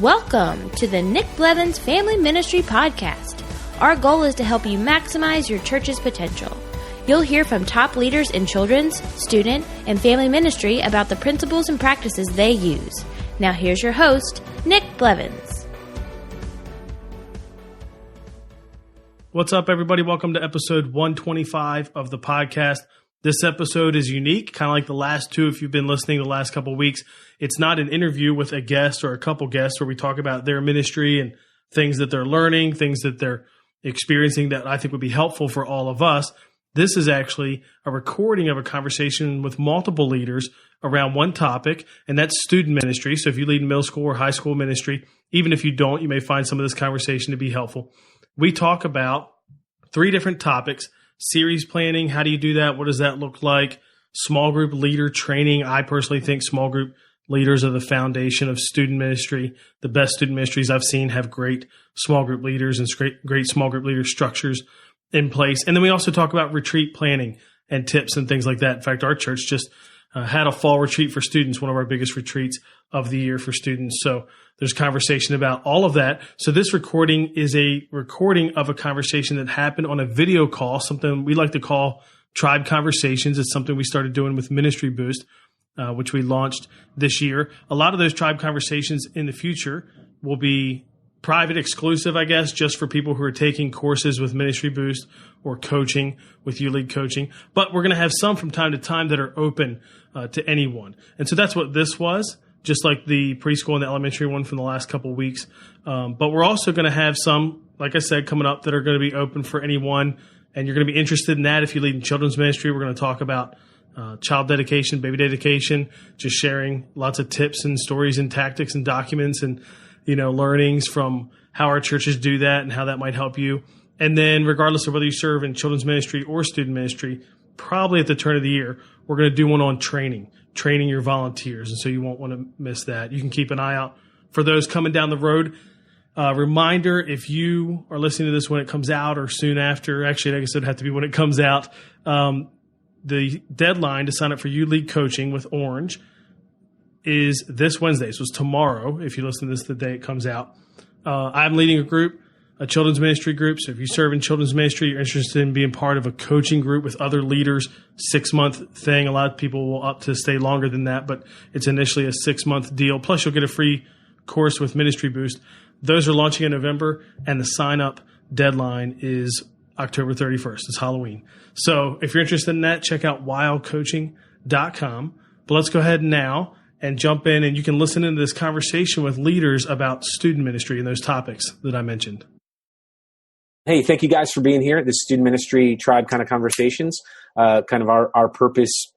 Welcome to the Nick Blevins Family Ministry Podcast. Our goal is to help you maximize your church's potential. You'll hear from top leaders in children's, student, and family ministry about the principles and practices they use. Now here's your host, Nick Blevins. What's up, everybody? Welcome to episode 125 of the podcast. This episode is unique, kind of like the last two if you've been listening the last couple of weeks. It's not an interview with a guest or a couple guests where we talk about their ministry and things that they're learning, things that they're experiencing that I think would be helpful for all of us. This is actually a recording of a conversation with multiple leaders around one topic, and that's student ministry. So if you lead middle school or high school ministry, even if you don't, you may find some of this conversation to be helpful. We talk about three different topics: series planning, how do you do that? What does that look like? Small group leader training. I personally think small group leaders are the foundation of student ministry. The best student ministries I've seen have great small group leaders and great small group leader structures in place. And then we also talk about retreat planning and tips and things like that. In fact, our church just had a fall retreat for students, one of our biggest retreats of the year for students. So there's conversation about all of that. So this recording is a recording of a conversation that happened on a video call, something we like to call Tribe Conversations. It's something we started doing with Ministry Boost, which we launched this year. A lot of those Tribe Conversations in the future will be private, exclusive, I guess, just for people who are taking courses with Ministry Boost or coaching with You Lead Coaching. But we're going to have some from time to time that are open to anyone. And so that's what this was, just like the preschool and the elementary one from the last couple of weeks. But we're also going to have some, like I said, coming up that are going to be open for anyone. And you're going to be interested in that if you lead in children's ministry. We're going to talk about child dedication, baby dedication, just sharing lots of tips and stories and tactics and documents and, learnings from how our churches do that and how that might help you. And then regardless of whether you serve in children's ministry or student ministry, probably at the turn of the year, we're going to do one on training your volunteers. And so you won't want to miss that. You can keep an eye out for those coming down the road. Reminder, if you are listening to this when it comes out or soon after, actually, I guess it would have to be when it comes out, the deadline to sign up for You Lead Coaching with Orange is this Wednesday. So it's tomorrow, if you listen to this the day it comes out. I'm leading a group, a children's ministry group. So if you serve in children's ministry, you're interested in being part of a coaching group with other leaders, 6-month thing. A lot of people will opt to stay longer than that, but it's initially a 6-month deal. Plus, you'll get a free course with Ministry Boost. Those are launching in November, and the sign-up deadline is October 31st. It's Halloween. So if you're interested in that, check out wildcoaching.com. But let's go ahead now and jump in, and you can listen into this conversation with leaders about student ministry and those topics that I mentioned. Hey, thank you guys for being here. This Student Ministry Tribe kind of Conversations. Kind of our purpose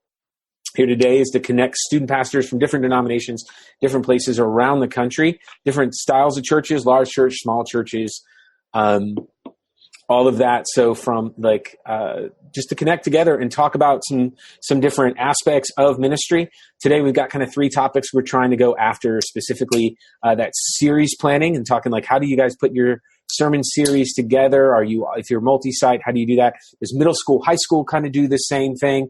here today is to connect student pastors from different denominations, different places around the country, different styles of churches, large church, small churches, all of that. So from just to connect together and talk about some different aspects of ministry. Today we've got kind of three topics we're trying to go after, specifically that series planning and talking like, how do you guys put your sermon series together? If you're multi-site, how do you do that? Does middle school, high school kind of do the same thing?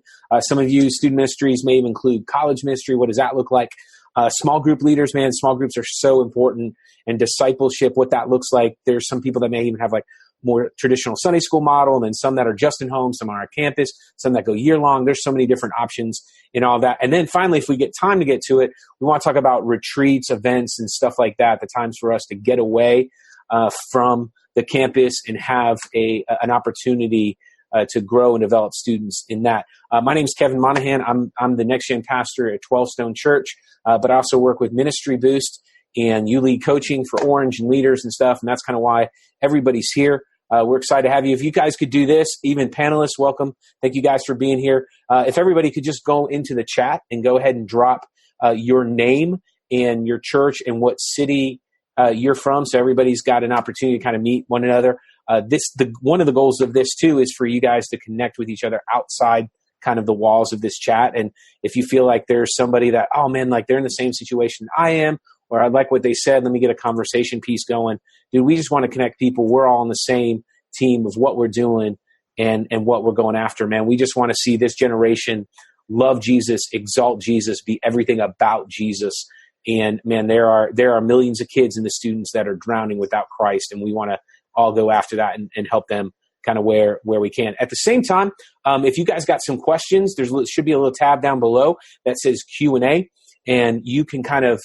Some of you student ministries may even include college ministry. What does that look like? Small group leaders, man, small groups are so important, and discipleship, what that looks like. There's some people that may even have like more traditional Sunday school model, and then some that are just in home, some on our campus, some that go year long. There's so many different options in all that. And then finally, if we get time to get to it, we want to talk about retreats, events, and stuff like that, the times for us to get away from the campus and have an opportunity to grow and develop students in that. My name is Kevin Monahan. I'm the next gen pastor at 12 Stone Church, but I also work with Ministry Boost and You Lead Coaching for Orange and leaders and stuff. And that's kind of why everybody's here. We're excited to have you. If you guys could do this, even panelists, welcome. Thank you guys for being here. If everybody could just go into the chat and go ahead and drop your name and your church and what city you're from, so everybody's got an opportunity to kind of meet one another. One of the goals of this too is for you guys to connect with each other outside kind of the walls of this chat. And if you feel like there's somebody that, oh man, like they're in the same situation I am, or I like what they said, let me get a conversation piece going. Dude, we just want to connect people. We're all on the same team of what we're doing and what we're going after, man. We just want to see this generation love Jesus, exalt Jesus, be everything about Jesus. And man, there are millions of kids and the students that are drowning without Christ, and we want to all go after that and help them kind of where we can. At the same time, if you guys got some questions, there should be a little tab down below that says Q&A, and you can kind of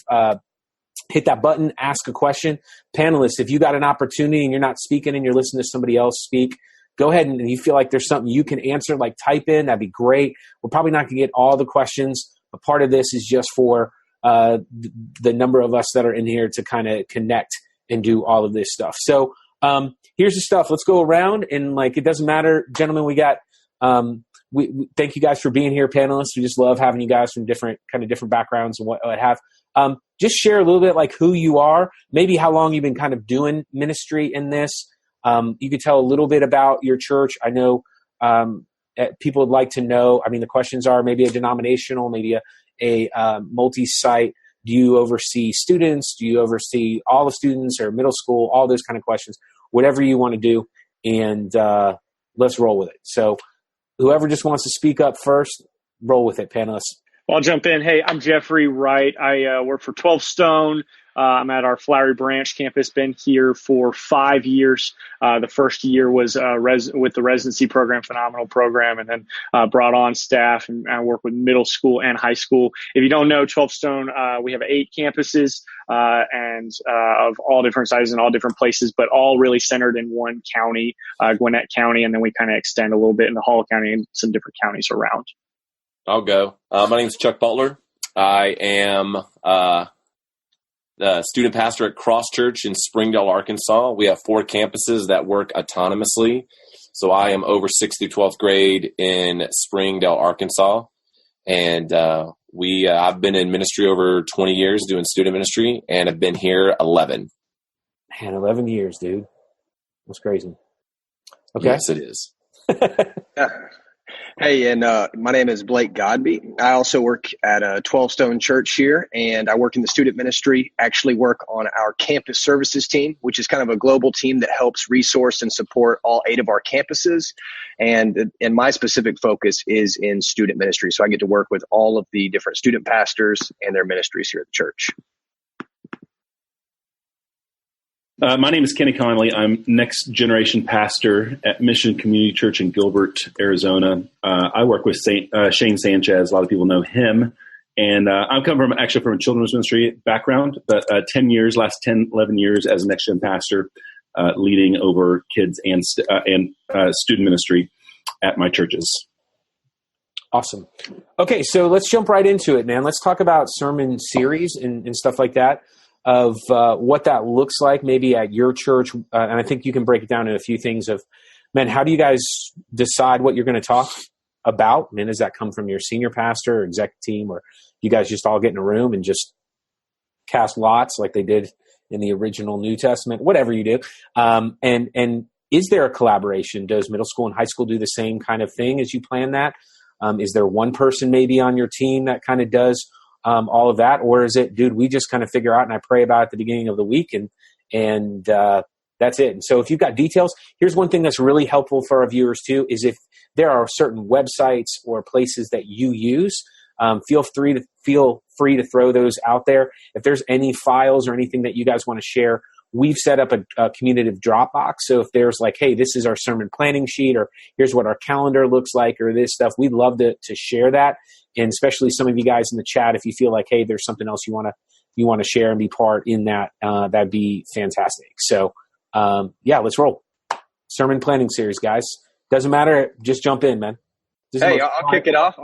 hit that button, ask a question. Panelists, if you got an opportunity and you're not speaking and you're listening to somebody else speak, go ahead and you feel like there's something you can answer, like type in, that'd be great. We're probably not going to get all the questions, but part of this is just for the number of us that are in here to kind of connect and do all of this stuff. So here's the stuff. Let's go around, and like, it doesn't matter, gentlemen. We got we thank you guys for being here, panelists. We just love having you guys from different backgrounds and what have. Just share a little bit like who you are, maybe how long you've been kind of doing ministry in this. You could tell a little bit about your church. I know people would like to know. I mean, the questions are maybe a denominational, maybe a multi-site. Do you oversee students? Do you oversee all the students or middle school? All those kind of questions. Whatever you want to do, and let's roll with it. So whoever just wants to speak up first, roll with it, panelists. Well, I'll jump in. Hey, I'm Jeffrey Wright. I work for 12 Stone. I'm at our Flowery Branch campus, been here for 5 years. The first year was with the residency program, phenomenal program, and then brought on staff, and I work with middle school and high school. If you don't know 12 Stone, we have 8 campuses and of all different sizes and all different places, but all really centered in one county, Gwinnett County, and then we kind of extend a little bit into Hall County and some different counties around. I'll go. My name is Chuck Butler. I am the student pastor at Cross Church in Springdale, Arkansas. We have 4 campuses that work autonomously. So I am over 6th through 12th grade in Springdale, Arkansas. And I've been in ministry over 20 years doing student ministry, and have been here 11. Man, 11 years, dude. That's crazy. Okay. Yes, it is. Hey, and my name is Blake Godby. I also work at a 12 Stone church here, and I work in the student ministry, actually work on our campus services team, which is kind of a global team that helps resource and support all 8 of our campuses. And my specific focus is in student ministry. So I get to work with all of the different student pastors and their ministries here at the church. My name is Kenny Conley. I'm next generation pastor at Mission Community Church in Gilbert, Arizona. I work with Shane Sanchez. A lot of people know him. And I come from a children's ministry background, but 11 years as a next gen pastor, leading over kids and student ministry at my churches. Awesome. Okay, so let's jump right into it, man. Let's talk about sermon series and stuff like that, of what that looks like maybe at your church. And I think you can break it down in a few things of, man, how do you guys decide what you're going to talk about? Man, does that come from your senior pastor or exec team, or you guys just all get in a room and just cast lots like they did in the original New Testament, whatever you do? And is there a collaboration? Does middle school and high school do the same kind of thing as you plan that? Is there one person maybe on your team that kind of does all of that, or is it, dude, we just kind of figure out and I pray about it at the beginning of the week and that's it? And so if you've got details, here's one thing that's really helpful for our viewers too, is if there are certain websites or places that you use, feel free to throw those out there. If there's any files or anything that you guys want to share, we've set up a communicative Dropbox. So if there's like, hey, this is our sermon planning sheet, or here's what our calendar looks like, or this stuff, we'd love to share that. And especially some of you guys in the chat, if you feel like, hey, there's something else you want to share and be part in that, that'd be fantastic. So yeah, let's roll. Sermon planning series, guys. Doesn't matter. Just jump in, man. Hey, I'll kick it off.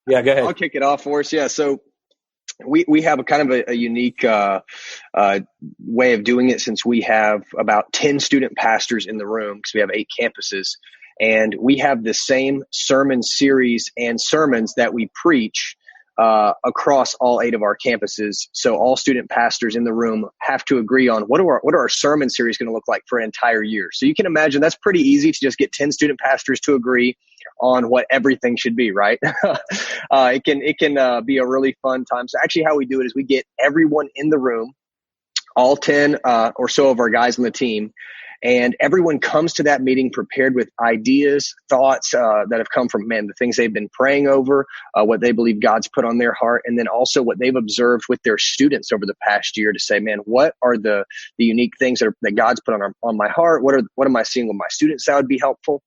Yeah, go ahead. I'll kick it off for us. Yeah. So we have a kind of a unique way of doing it, since we have about 10 student pastors in the room, because we have 8 campuses. And we have the same sermon series and sermons that we preach across all 8 of our campuses. So all student pastors in the room have to agree on what are our sermon series going to look like for an entire year. So you can imagine that's pretty easy to just get 10 student pastors to agree on what everything should be, right? It can be a really fun time. So actually how we do it is we get everyone in the room, all 10 or so of our guys on the team, And everyone comes to that meeting prepared with ideas, thoughts that have come from, the things they've been praying over, what they believe God's put on their heart, and then also what they've observed with their students over the past year to say, what are the unique things that God's put on my heart? What am I seeing with my students that would be helpful?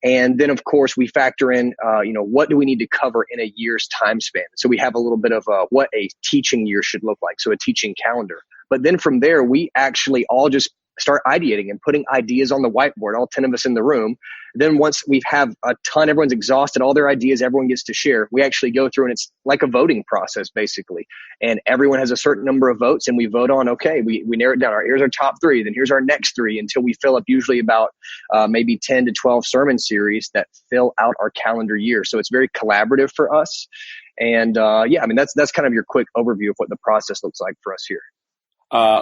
And then, of course, we factor in, what do we need to cover in a year's time span? So we have a little bit of what a teaching year should look like, so a teaching calendar. But then from there, we actually all just start ideating and putting ideas on the whiteboard, all 10 of us in the room. Then once we have a ton, everyone's exhausted, all their ideas, everyone gets to share. We actually go through and it's like a voting process, basically. And everyone has a certain number of votes and we vote on, okay, we narrow it down. Here's our top 3, then here's our next 3 until we fill up usually about maybe 10 to 12 sermon series that fill out our calendar year. So it's very collaborative for us. And that's kind of your quick overview of what the process looks like for us here.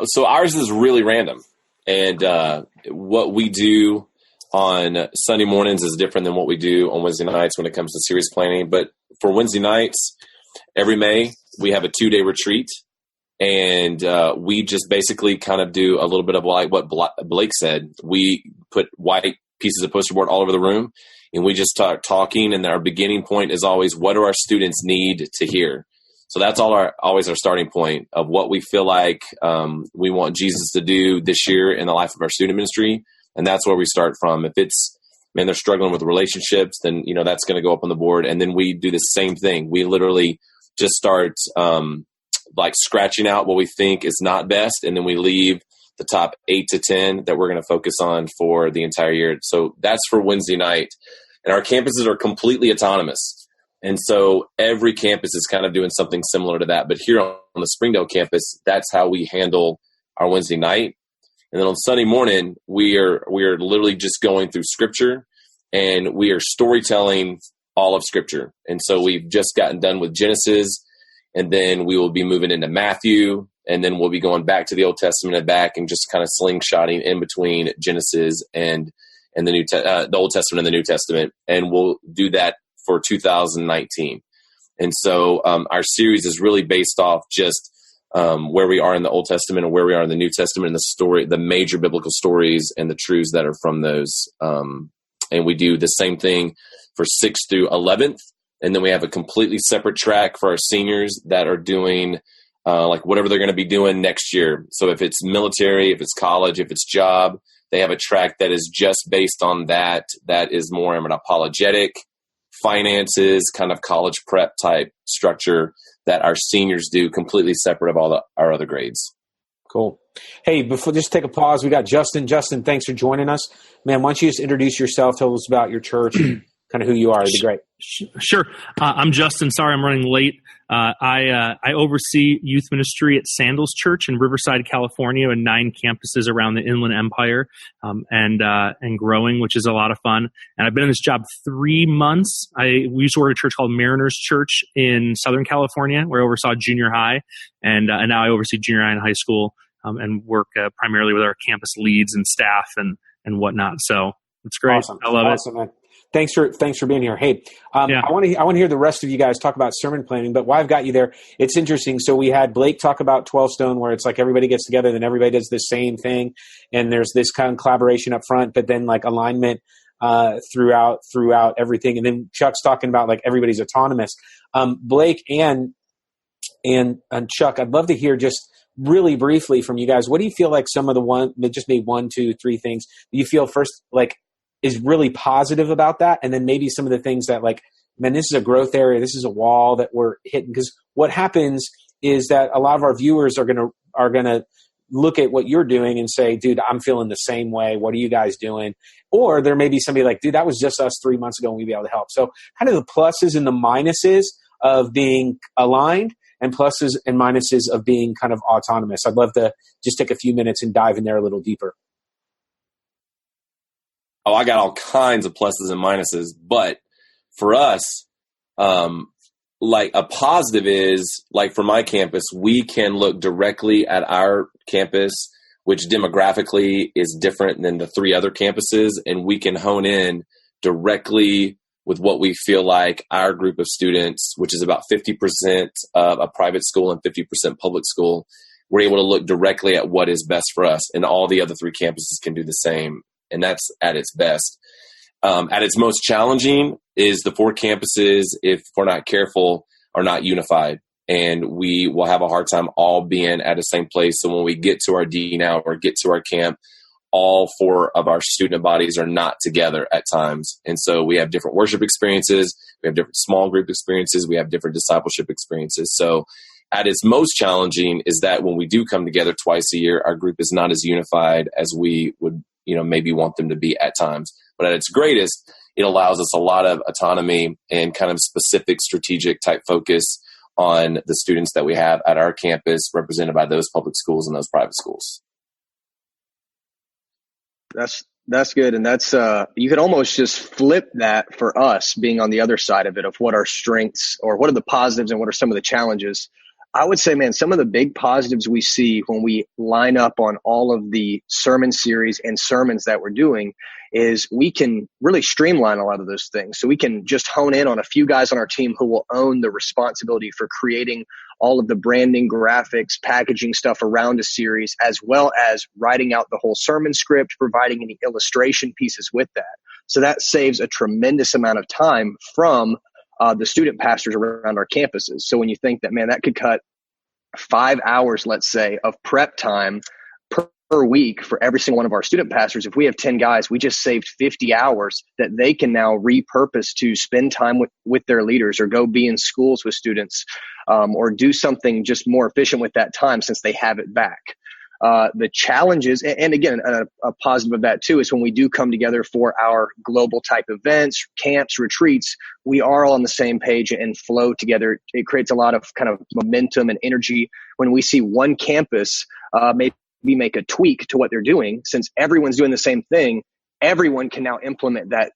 So ours is really random. And what we do on Sunday mornings is different than what we do on Wednesday nights when it comes to series planning. But for Wednesday nights, every May, we have a 2-day retreat. And we just basically kind of do a little bit of like what Blake said. We put white pieces of poster board all over the room, and we just start talking. And our beginning point is always, what do our students need to hear? So that's always our starting point of what we feel like we want Jesus to do this year in the life of our student ministry. And that's where we start from. If it's, they're struggling with relationships, then, that's going to go up on the board. And then we do the same thing. We literally just start scratching out what we think is not best. And then we leave the top 8 to 10 that we're going to focus on for the entire year. So that's for Wednesday night. And our campuses are completely autonomous. And so every campus is kind of doing something similar to that. But here on the Springdale campus, that's how we handle our Wednesday night. And then on Sunday morning, we are literally just going through Scripture, and we are storytelling all of Scripture. And so we've just gotten done with Genesis, and then we will be moving into Matthew, and then we'll be going back to the Old Testament and back and just kind of slingshotting in between Genesis and the Old Testament and the New Testament. And we'll do that for 2019. And so our series is really based off just where we are in the Old Testament and where we are in the New Testament, and the major biblical stories and the truths that are from those. And we do the same thing for 6th through 11th. And then we have a completely separate track for our seniors that are doing whatever they're going to be doing next year. So if it's military, if it's college, if it's job, they have a track that is just based on that. That is more of an apologetic, finances, kind of college prep type structure that our seniors do, completely separate of all our other grades. Cool. Hey, before just take a pause, we got Justin. Justin, thanks for joining us. Man, why don't you just introduce yourself, tell us about your church, kind of who you are. It'd be great. Sure. I'm Justin. Sorry I'm running late. I oversee youth ministry at Sandals Church in Riverside, California, and 9 campuses around the Inland Empire, and growing, which is a lot of fun. And I've been in this job 3 months. We used to work at a church called Mariners Church in Southern California, where I oversaw junior high, and now I oversee junior high and high school, and work primarily with our campus leads and staff and whatnot. So it's great. Awesome. I love it. Man. Thanks for being here. Hey, I want to hear the rest of you guys talk about sermon planning, but while I've got you there, it's interesting. So we had Blake talk about 12 Stone, where it's like everybody gets together, then everybody does the same thing, and there's this kind of collaboration up front, but then like alignment throughout everything. And then Chuck's talking about like everybody's autonomous. Blake and Chuck, I'd love to hear just really briefly from you guys. What do you feel like some of just maybe 1, 2, 3 things that you feel first like is really positive about that, and then maybe some of the things that like, man, this is a growth area, this is a wall that we're hitting? Because what happens is that a lot of our viewers are gonna look at what you're doing and say, dude, I'm feeling the same way. What are you guys doing? Or there may be somebody like, dude, that was just us 3 months ago and we'd be able to help. So kind of the pluses and the minuses of being aligned, and pluses and minuses of being kind of autonomous. I'd love to just take a few minutes and dive in there a little deeper. Oh, I got all kinds of pluses and minuses, but for us, like a positive is like for my campus, we can look directly at our campus, which demographically is different than the 3 other campuses. And we can hone in directly with what we feel like our group of students, which is about 50% of a private school and 50% public school. we're able to look directly at what is best for us, and all the other 3 campuses can do the same. And that's at its best. At its most challenging is the 4 campuses, if we're not careful, are not unified. And we will have a hard time all being at the same place. So when we get to our D now or get to our camp, all 4 of our student bodies are not together at times. And so we have different worship experiences. We have different small group experiences. We have different discipleship experiences. So at its most challenging is that when we do come together twice a year, our group is not as unified as we would, maybe want them to be at times. But at its greatest, it allows us a lot of autonomy and kind of specific strategic type focus on the students that we have at our campus, represented by those public schools and those private schools. That's good. And that's, you could almost just flip that for us being on the other side of it, of what our strengths or what are the positives and what are some of the challenges. I would say, man, some of the big positives we see when we line up on all of the sermon series and sermons that we're doing is we can really streamline a lot of those things. So we can just hone in on a few guys on our team who will own the responsibility for creating all of the branding, graphics, packaging stuff around a series, as well as writing out the whole sermon script, providing any illustration pieces with that. So that saves a tremendous amount of time from the student pastors around our campuses. So when you think that, man, that could cut 5 hours, let's say, of prep time per week for every single one of our student pastors. If we have 10 guys, we just saved 50 hours that they can now repurpose to spend time with their leaders or go be in schools with students, or do something just more efficient with that time since they have it back. The challenges, and again, a positive of that too, is when we do come together for our global type events, camps, retreats, we are all on the same page and flow together. It creates a lot of kind of momentum and energy when we see one campus maybe make a tweak to what they're doing. Since everyone's doing the same thing, everyone can now implement that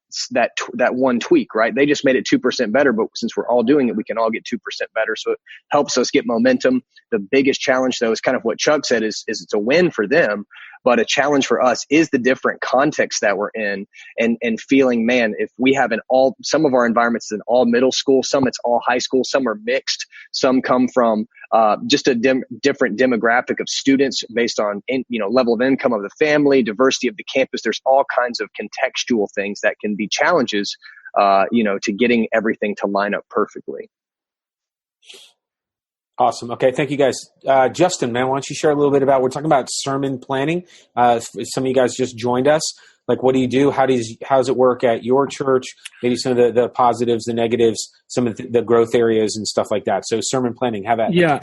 one tweak, right? They just made it 2% better, but since we're all doing it, we can all get 2% better. So it helps us get momentum. The biggest challenge, though, is kind of what Chuck said, is it's a win for them, but a challenge for us is the different context that we're in, and feeling, man, if we have some of our environments in all middle school, some it's all high school, some are mixed, some come from just a different demographic of students based on level of income of the family, diversity of the campus. There's all kinds of contextual things that can be challenges, to getting everything to line up perfectly. Awesome. Okay. Thank you guys. Justin, man, why don't you share a little bit about, we're talking about sermon planning. Some of you guys just joined us. Like, what do you do? How does it work at your church? Maybe some of the positives, the negatives, some of the growth areas and stuff like that. So sermon planning, have that. Yeah.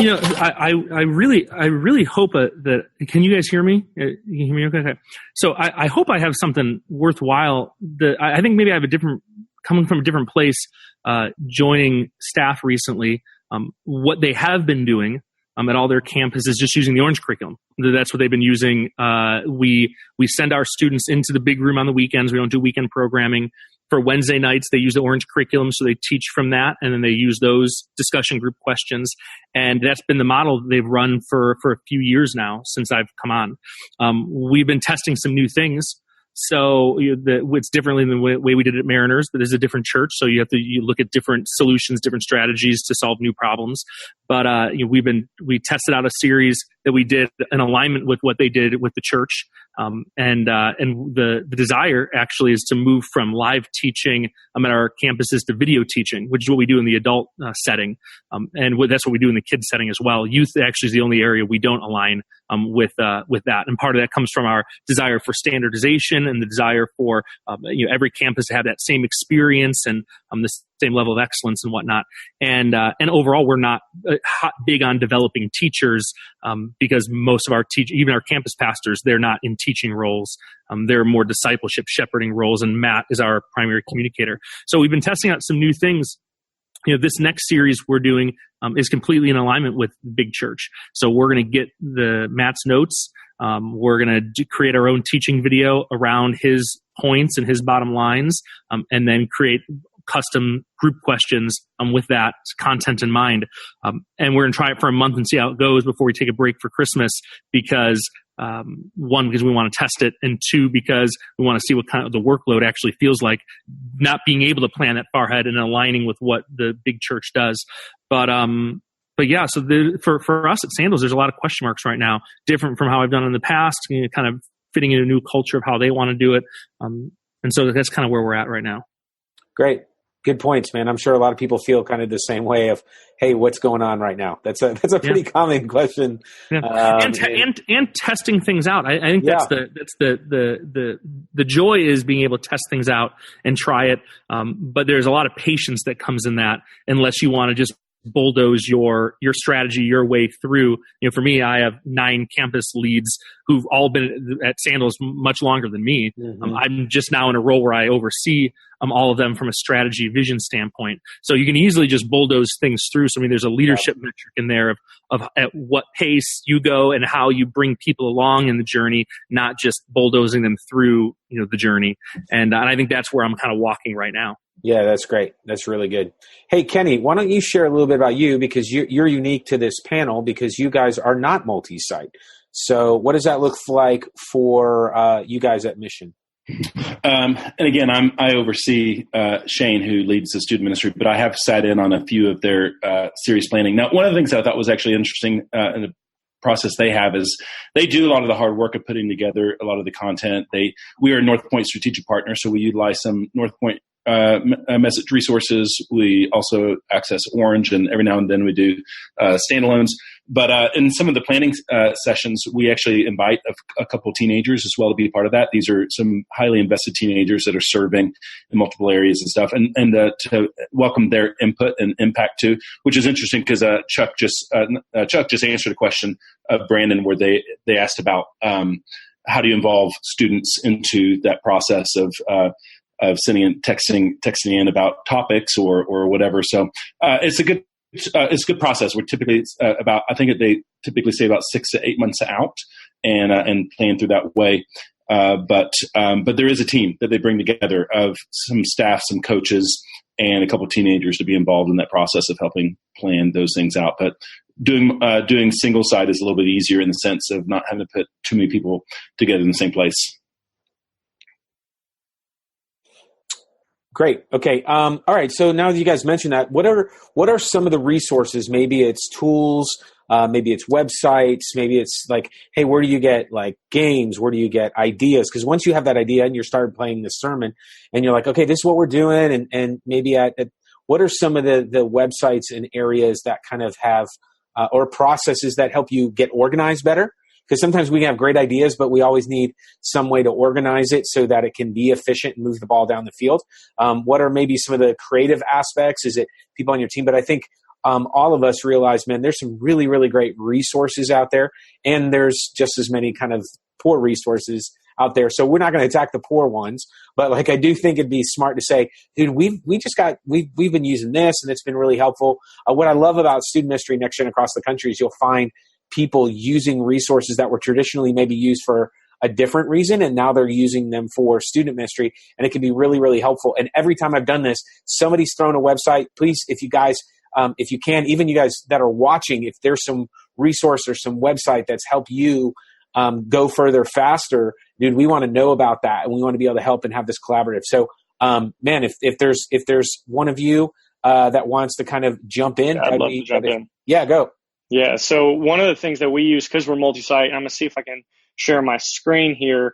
I really hope that, can you guys hear me? Can you hear me? Okay. So I hope I have something worthwhile that I think maybe I have coming from a different place, joining staff recently. What they have been doing at all their campuses is just using the Orange curriculum. That's what they've been using. We send our students into the big room on the weekends. We don't do weekend programming. For Wednesday nights, they use the Orange curriculum, so they teach from that, and then they use those discussion group questions. And that's been the model they've run for a few years now since I've come on. We've been testing some new things. So it's differently than the way we did it at Mariners, but there's a different church. So you look at different solutions, different strategies to solve new problems. But we tested out a series that we did in alignment with what they did with the church. And the desire actually is to move from live teaching at our campuses to video teaching, which is what we do in the adult setting. And that's what we do in the kids setting as well. Youth actually is the only area we don't align with that. And part of that comes from our desire for standardization and the desire for every campus to have that same experience and the same level of excellence and whatnot. And overall, we're not big on developing teachers because most of our even our campus pastors, they're not in teaching roles. They're more discipleship, shepherding roles, and Matt is our primary communicator. So we've been testing out some new things. This next series we're doing is completely in alignment with Big Church. So we're going to get Matt's notes. We're going to create our own teaching video around his points and his bottom lines, and then create custom group questions with that content in mind. And we're going to try it for a month and see how it goes before we take a break for Christmas, because one, because we want to test it, and two, because we want to see what kind of the workload actually feels like, not being able to plan that far ahead and aligning with what the Big Church does. But yeah, so for us at Sandals, there's a lot of question marks right now, different from how I've done in the past, kind of fitting in a new culture of how they want to do it. And so that's kind of where we're at right now. Great. Good points, man. I'm sure a lot of people feel kind of the same way of, hey, what's going on right now? That's a pretty common question. Yeah. And testing things out. I think that's the joy is being able to test things out and try it. But there's a lot of patience that comes in that, unless you want to just bulldoze your strategy your way through. For me, I have 9 campus leads who've all been at Sandals much longer than me. Mm-hmm. I'm just now in a role where I oversee all of them from a strategy vision standpoint. So you can easily just bulldoze things through. So there's a leadership metric in there of at what pace you go and how you bring people along in the journey, not just bulldozing them through the journey. And I think that's where I'm kind of walking right now. Yeah, that's great. That's really good. Hey, Kenny, why don't you share a little bit about you, because you're unique to this panel because you guys are not multi-site. So what does that look like for you guys at Mission? And again, I oversee Shane, who leads the student ministry, but I have sat in on a few of their series planning. Now, one of the things that I thought was actually interesting in the process they have is they do a lot of the hard work of putting together a lot of the content. We are a North Point strategic partner, so we utilize some North Point message resources. We also access Orange, and every now and then we do standalones. But in some of the planning sessions, we actually invite a couple of teenagers as well to be a part of that. These are some highly invested teenagers that are serving in multiple areas and stuff, and to welcome their input and impact too, which is interesting because Chuck just answered a question of Brandon where they asked about how do you involve students into that process of sending and texting in about topics or whatever. So it's a good process. We're typically I think they typically say about 6 to 8 months out and plan through that way. But there is a team that they bring together of some staff, some coaches, and a couple of teenagers to be involved in that process of helping plan those things out. But doing single site is a little bit easier in the sense of not having to put too many people together in the same place. Great. Okay. All right. So now that you guys mentioned that, what are some of the resources? Maybe it's tools, maybe it's websites, maybe it's like, hey, where do you get like games? Where do you get ideas? Because once you have that idea and you start playing the sermon and you're like, okay, this is what we're doing. And maybe what are some of the websites and areas that kind of have, or processes that help you get organized better? Because sometimes we can have great ideas, but we always need some way to organize it so that it can be efficient and move the ball down the field. What are maybe some of the creative aspects? Is it people on your team? But I think all of us realize, man, there's some really, really great resources out there, and there's just as many kind of poor resources out there. So we're not going to attack the poor ones, but like I do think it'd be smart to say, dude, we've been using this, and it's been really helpful. What I love about student ministry Next Gen across the country is you'll find people using resources that were traditionally maybe used for a different reason, and now they're using them for student ministry, and it can be really, really helpful. And every time I've done this, somebody's thrown a website. Please, if you guys, if you can, even you guys that are watching, if there's some resource or some website that's helped you go further faster, dude, we want to know about that, and we want to be able to help and have this collaborative. So, man, if there's one of you that wants to kind of jump in, I'd love to jump in. Yeah, go. Yeah. So one of the things that we use, because we're multi-site, I'm going to see if I can share my screen here,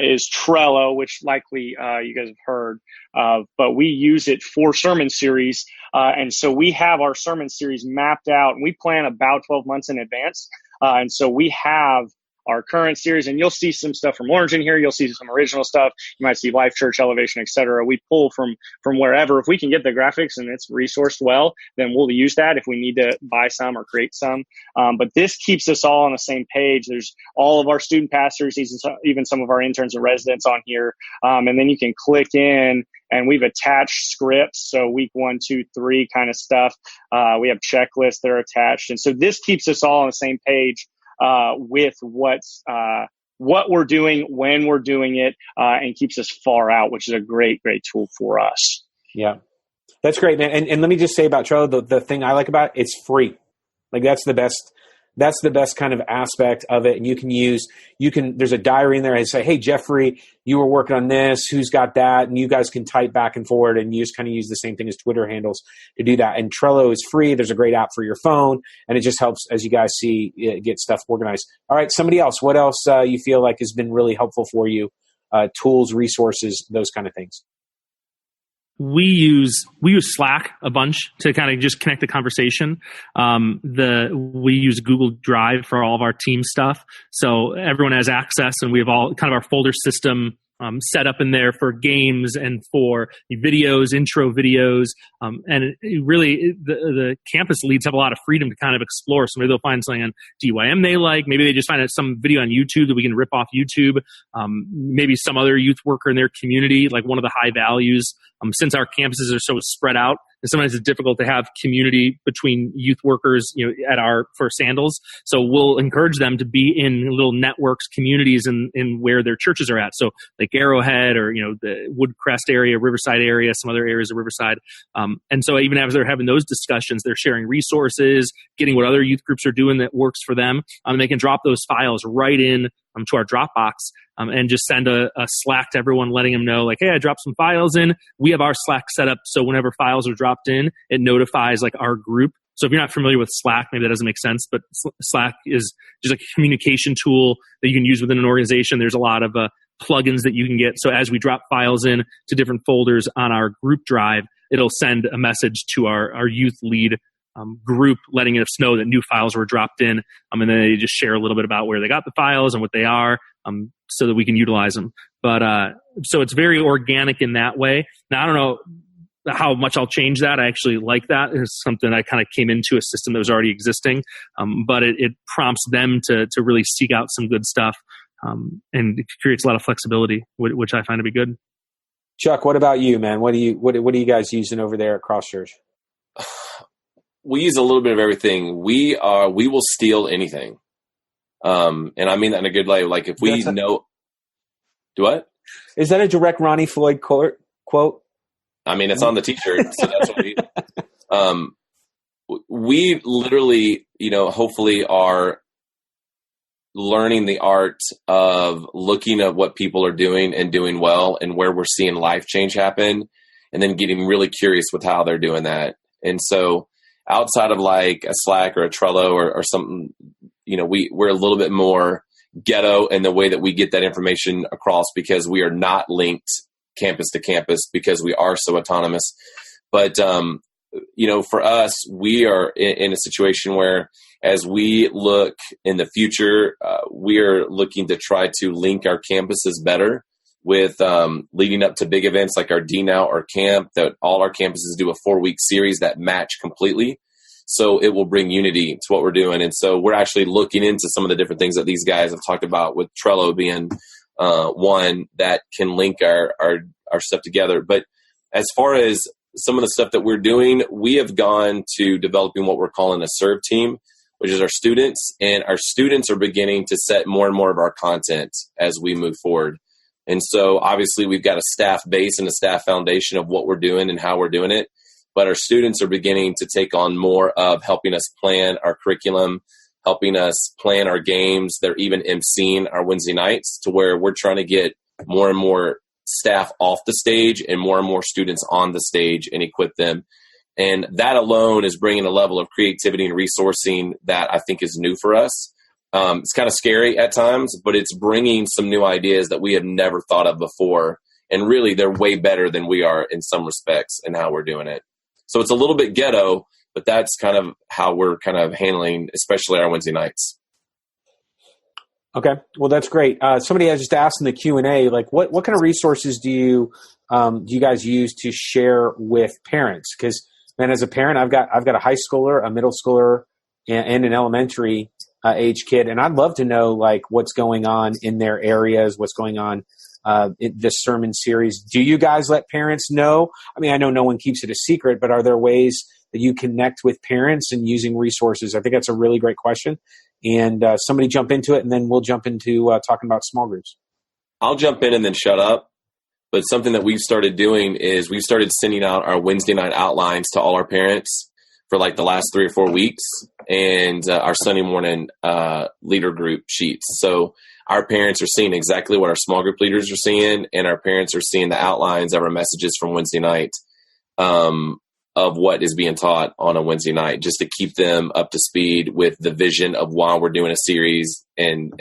is Trello, which likely you guys have heard of, but we use it for sermon series. And so we have our sermon series mapped out, and we plan about 12 months in advance. And so we have our current series, and you'll see some stuff from Orange in here. You'll see some original stuff. You might see Life Church, Elevation, etc. We pull from wherever. If we can get the graphics and it's resourced well, then we'll use that if we need to buy some or create some. But this keeps us all on the same page. There's all of our student pastors, even some of our interns and residents on here. And then you can click in, and we've attached scripts. So week 1, 2, 3 kind of stuff. We have checklists that are attached. And so this keeps us all on the same page with what we're doing, when we're doing it, and keeps us far out, which is a great, great tool for us. Yeah, that's great, man. And let me just say about Trello, the thing I like about it, it's free. Like that's the best that's the best kind of aspect of it. And there's a diary in there and say, hey, Jeffrey, you were working on this, who's got that? And you guys can type back and forward, and you just kind of use the same thing as Twitter handles to do that. And Trello is free. There's a great app for your phone, and it just helps, as you guys see, get stuff organized. All right, somebody else, what else you feel like has been really helpful for you? Tools, resources, those kind of things. We use Slack a bunch to kind of just connect the conversation. We use Google Drive for all of our team stuff, so everyone has access, and we have all kind of our folder system set up in there for games and for videos, intro videos, and the campus leads have a lot of freedom to kind of explore. So maybe they'll find something on DYM they like. Maybe they just find some video on YouTube that we can rip off YouTube. Maybe some other youth worker in their community, like one of the high values. Since our campuses are so spread out, and sometimes it's difficult to have community between youth workers, for Sandals. So we'll encourage them to be in little networks, communities in where their churches are at. So like Arrowhead or, the Woodcrest area, Riverside area, some other areas of Riverside. And so even as they're having those discussions, they're sharing resources, getting what other youth groups are doing that works for them. And they can drop those files right in to our Dropbox and just send a Slack to everyone, letting them know, like, hey, I dropped some files in. We have our Slack set up so whenever files are dropped in, it notifies like our group. So if you're not familiar with Slack, maybe that doesn't make sense, but Slack is just like a communication tool that you can use within an organization. There's a lot of plugins that you can get. So as we drop files in to different folders on our group drive, it'll send a message to our youth lead group, letting us know that new files were dropped in, and then they just share a little bit about where they got the files and what they are, so that we can utilize them. But so it's very organic in that way. Now, I don't know how much I'll change that. I actually like that. It's something I kind of came into a system that was already existing, but it prompts them to really seek out some good stuff, and it creates a lot of flexibility, which I find to be good. Chuck, what about you, man? What are you guys using over there at Cross Church? We use a little bit of everything. We will steal anything. And I mean that in a good way. Like if we know, do what? Is that a direct Ronnie Floyd quote? I mean, it's on the t-shirt. So that's what we literally, hopefully are learning the art of looking at what people are doing and doing well and where we're seeing life change happen, and then getting really curious with how they're doing that. And so, outside of like a Slack or a Trello or something, we're a little bit more ghetto in the way that we get that information across, because we are not linked campus to campus because we are so autonomous. But, for us, we are in a situation where as we look in the future, we are looking to try to link our campuses better with leading up to big events like our D-Now or camp, that all our campuses do a 4-week series that match completely. So it will bring unity to what we're doing. And so we're actually looking into some of the different things that these guys have talked about, with Trello being one that can link our stuff together. But as far as some of the stuff that we're doing, we have gone to developing what we're calling a serve team, which is our students. And our students are beginning to set more and more of our content as we move forward. And so obviously we've got a staff base and a staff foundation of what we're doing and how we're doing it. But our students are beginning to take on more of helping us plan our curriculum, helping us plan our games. They're even emceeing our Wednesday nights, to where we're trying to get more and more staff off the stage and more students on the stage and equip them. And that alone is bringing a level of creativity and resourcing that I think is new for us. It's kind of scary at times, but it's bringing some new ideas that we have never thought of before. And really, they're way better than we are in some respects in how we're doing it. So it's a little bit ghetto, but that's kind of how we're kind of handling, especially our Wednesday nights. Okay, well, that's great. Somebody has just asked in the Q&A, like, what kind of resources do you guys use to share with parents? Because, man, as a parent, I've got a high schooler, a middle schooler, and an elementary age kid, and I'd love to know like what's going on in their areas, what's going on in this sermon series. Do you guys let parents know? I mean, I know no one keeps it a secret, but are there ways that you connect with parents and using resources? I think that's a really great question. And somebody jump into it, and then we'll jump into talking about small groups. I'll jump in and then shut up. But something that we've started doing is we've started sending out our Wednesday night outlines to all our parents. for like the last 3 or 4 weeks, and our Sunday morning leader group sheets. So our parents are seeing exactly what our small group leaders are seeing, and our parents are seeing the outlines of our messages from Wednesday night of what is being taught on a Wednesday night, just to keep them up to speed with the vision of why we're doing a series and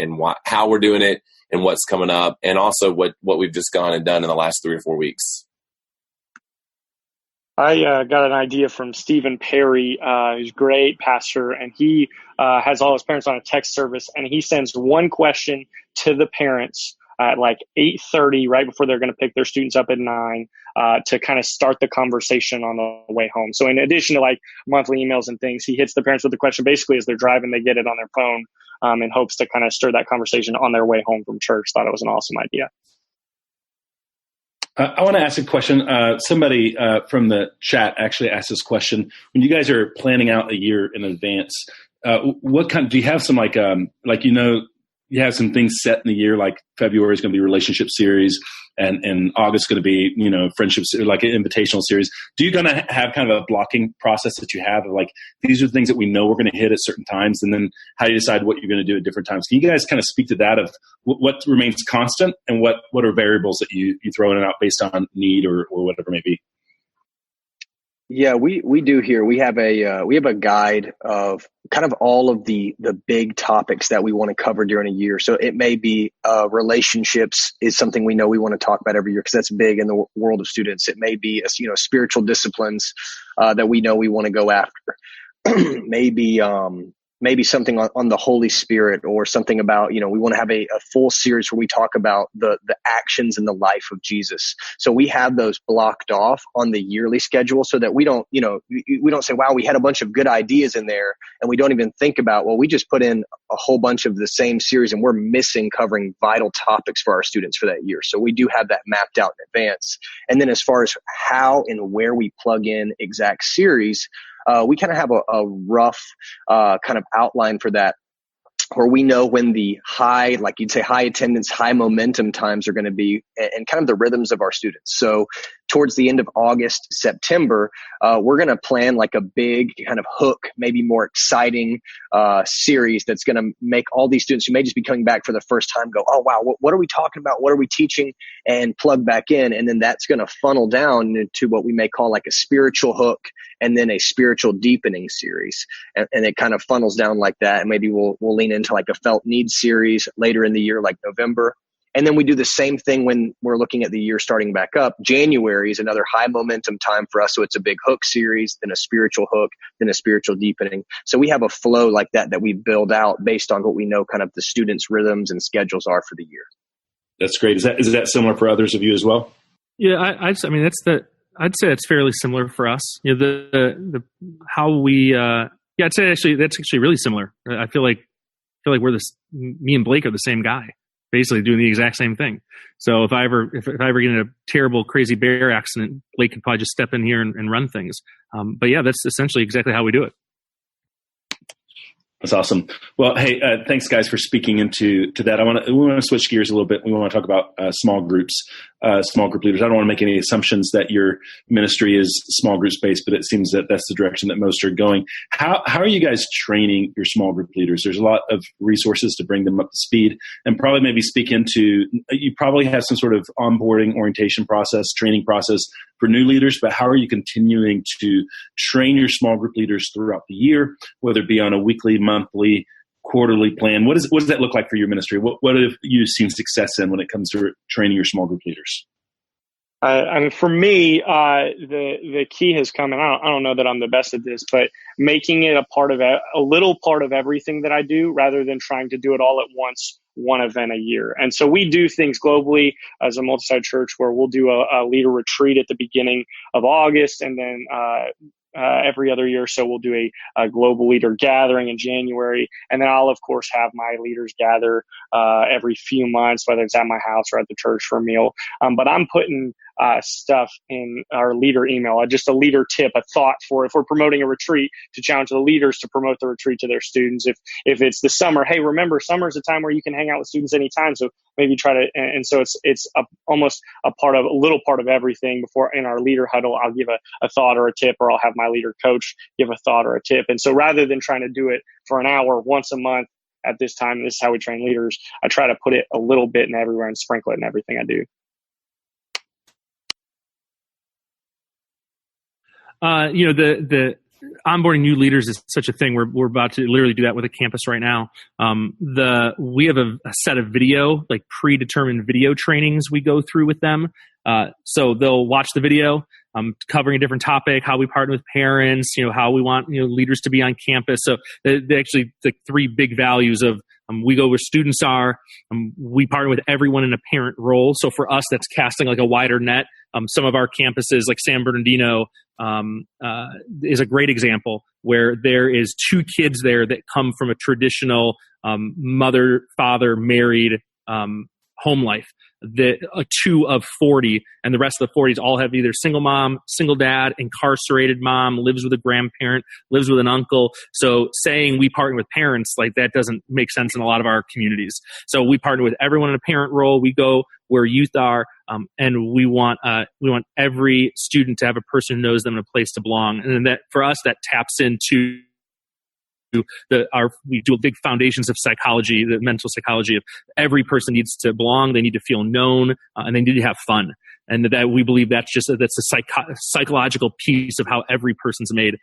how we're doing it and what's coming up, and also what we've just gone and done in the last 3 or 4 weeks. I got an idea from Stephen Perry, who's a great pastor, and he has all his parents on a text service, and he sends one question to the parents at like 8:30, right before they're going to pick their students up at 9, to kind of start the conversation on the way home. So in addition to like monthly emails and things, he hits the parents with the question basically as they're driving. They get it on their phone in hopes to kind of stir that conversation on their way home from church. Thought it was an awesome idea. I want to ask a question. Somebody from the chat actually asked this question. When you guys are planning out a year in advance, what kind? Do you have some you have some things set in the year, like February is going to be relationship series, and August is going to be friendship, like an invitational series. Do you going to have kind of a blocking process that you have of like, these are the things that we know we're going to hit at certain times, and then how you decide what you're going to do at different times? Can you guys kind of speak to that of what remains constant and what are variables that you throw in and out based on need or whatever it may be? Yeah, we do here. We have a guide of kind of all of the big topics that we want to cover during a year. So it may be relationships is something we know we want to talk about every year because that's big in the world of students. It may be spiritual disciplines that we know we want to go after. Maybe something on the Holy Spirit, or something about, we want to have a full series where we talk about the actions in the life of Jesus. So we have those blocked off on the yearly schedule so that we don't say, wow, we had a bunch of good ideas in there, and we don't even think about, well, we just put in a whole bunch of the same series and we're missing covering vital topics for our students for that year. So we do have that mapped out in advance. And then as far as how and where we plug in exact series, we kind of have a rough kind of outline for that, where we know when the high, like you'd say, high attendance, high momentum times are going to be, and kind of the rhythms of our students. So towards the end of August, September, we're going to plan like a big kind of hook, maybe more exciting series that's going to make all these students who may just be coming back for the first time go, oh, wow, what are we talking about? What are we teaching? And plug back in. And then that's going to funnel down into what we may call like a spiritual hook, and then a spiritual deepening series. And it kind of funnels down like that. And maybe we'll lean into like a felt needs series later in the year, like November. And then we do the same thing when we're looking at the year starting back up. January is another high momentum time for us. So it's a big hook series, then a spiritual hook, then a spiritual deepening. So we have a flow like that we build out based on what we know kind of the students' rhythms and schedules are for the year. That's great. Is that similar for others of you as well? Yeah, I'd say it's fairly similar for us. The how we I'd say that's actually really similar. I feel like we're me and Blake are the same guy, basically doing the exact same thing. So if I ever get in a terrible, crazy bear accident, Blake could probably just step in here and run things. But yeah, that's essentially exactly how we do it. That's awesome. Well, hey, thanks guys for speaking into that. We want to switch gears a little bit. We want to talk about small groups, small group leaders. I don't want to make any assumptions that your ministry is small groups based, but it seems that that's the direction that most are going. How are you guys training your small group leaders? There's a lot of resources to bring them up to speed, and probably maybe speak into, you probably have some sort of onboarding, orientation process, training process for new leaders, but how are you continuing to train your small group leaders throughout the year, whether it be on a weekly, monthly, quarterly plan? What does that look like for your ministry? What have you seen success in when it comes to training your small group leaders? I mean, for me, the key has come, and I don't know that I'm the best at this, but making it a little part of everything that I do, rather than trying to do it all at once, one event a year. And so we do things globally as a multi-site church, where we'll do a leader retreat at the beginning of August, and then every other year or so we'll do a global leader gathering in January. And then I'll, of course, have my leaders gather every few months, whether it's at my house or at the church for a meal. But I'm putting stuff in our leader email, just a leader tip, a thought for if we're promoting a retreat, to challenge the leaders to promote the retreat to their students. If it's the summer, hey, remember, summer is a time where you can hang out with students anytime. So maybe try to, and so it's almost a little part of everything. Before in our leader huddle, I'll give a thought or a tip, or I'll have my leader coach give a thought or a tip. And so rather than trying to do it for an hour once a month at this time, this is how we train leaders, I try to put it a little bit in everywhere and sprinkle it in everything I do. The onboarding new leaders is such a thing. We're about to literally do that with a campus right now. We have a set of video, like predetermined video trainings we go through with them. So they'll watch the video, covering a different topic, how we partner with parents, how we want, leaders to be on campus. So they actually, the three big values of, we go where students are, we partner with everyone in a parent role. So for us, that's casting like a wider net. Some of our campuses, like San Bernardino, is a great example where there is 2 kids there that come from a traditional mother, father, married home life. The 2 of 40, and the rest of the 40s all have either single mom, single dad, incarcerated mom, lives with a grandparent, lives with an uncle. So saying we partner with parents, like that doesn't make sense in a lot of our communities. So we partner with everyone in a parent role. We go where youth are, and we want every student to have a person who knows them and a place to belong. And that for us, that taps into we do big foundations of psychology, the mental psychology of every person needs to belong, they need to feel known, and they need to have fun. And that we believe that's a psychological piece of how every person's made.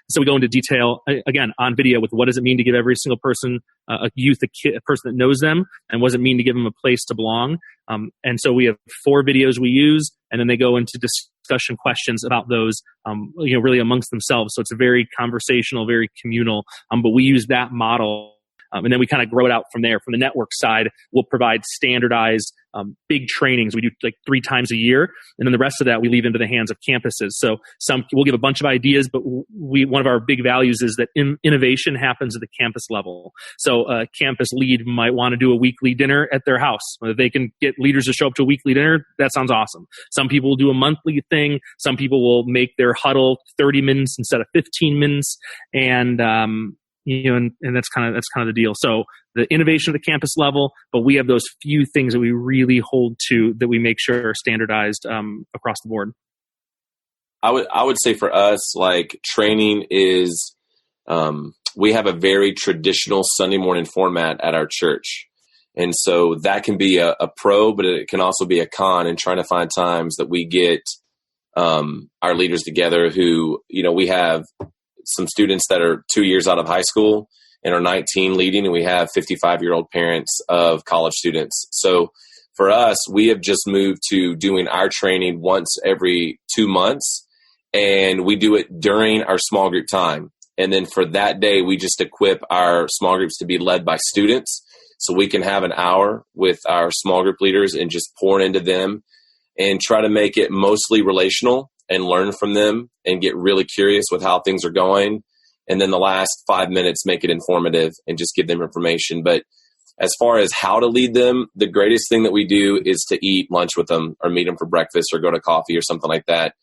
So we go into detail, again, on video with what does it mean to give every single person, a youth, a kid, a person that knows them, and what does it mean to give them a place to belong. And so we have 4 videos we use, and then they go into discussion questions about those, really amongst themselves. So it's very conversational, very communal, but we use that model. And then we kind of grow it out from there. From the network side, we'll provide standardized big trainings. We do like 3 times a year. And then the rest of that we leave into the hands of campuses. So we'll give a bunch of ideas, but one of our big values is that innovation happens at the campus level. So a campus lead might want to do a weekly dinner at their house. If they can get leaders to show up to a weekly dinner, that sounds awesome. Some people will do a monthly thing. Some people will make their huddle 30 minutes instead of 15 minutes. And that's kind of the deal. So the innovation at the campus level, but we have those few things that we really hold to that we make sure are standardized across the board. I would say for us, like training is, we have a very traditional Sunday morning format at our church. And so that can be a pro, but it can also be a con in trying to find times that we get our leaders together who, we have some students that are 2 years out of high school and are 19 leading, and we have 55-year-old parents of college students. So for us, we have just moved to doing our training once every 2 months, and we do it during our small group time. And then for that day, we just equip our small groups to be led by students, so we can have an hour with our small group leaders and just pour into them and try to make it mostly relational and learn from them and get really curious with how things are going. And then the last 5 minutes, make it informative and just give them information. But as far as how to lead them, the greatest thing that we do is to eat lunch with them or meet them for breakfast or go to coffee or something like that.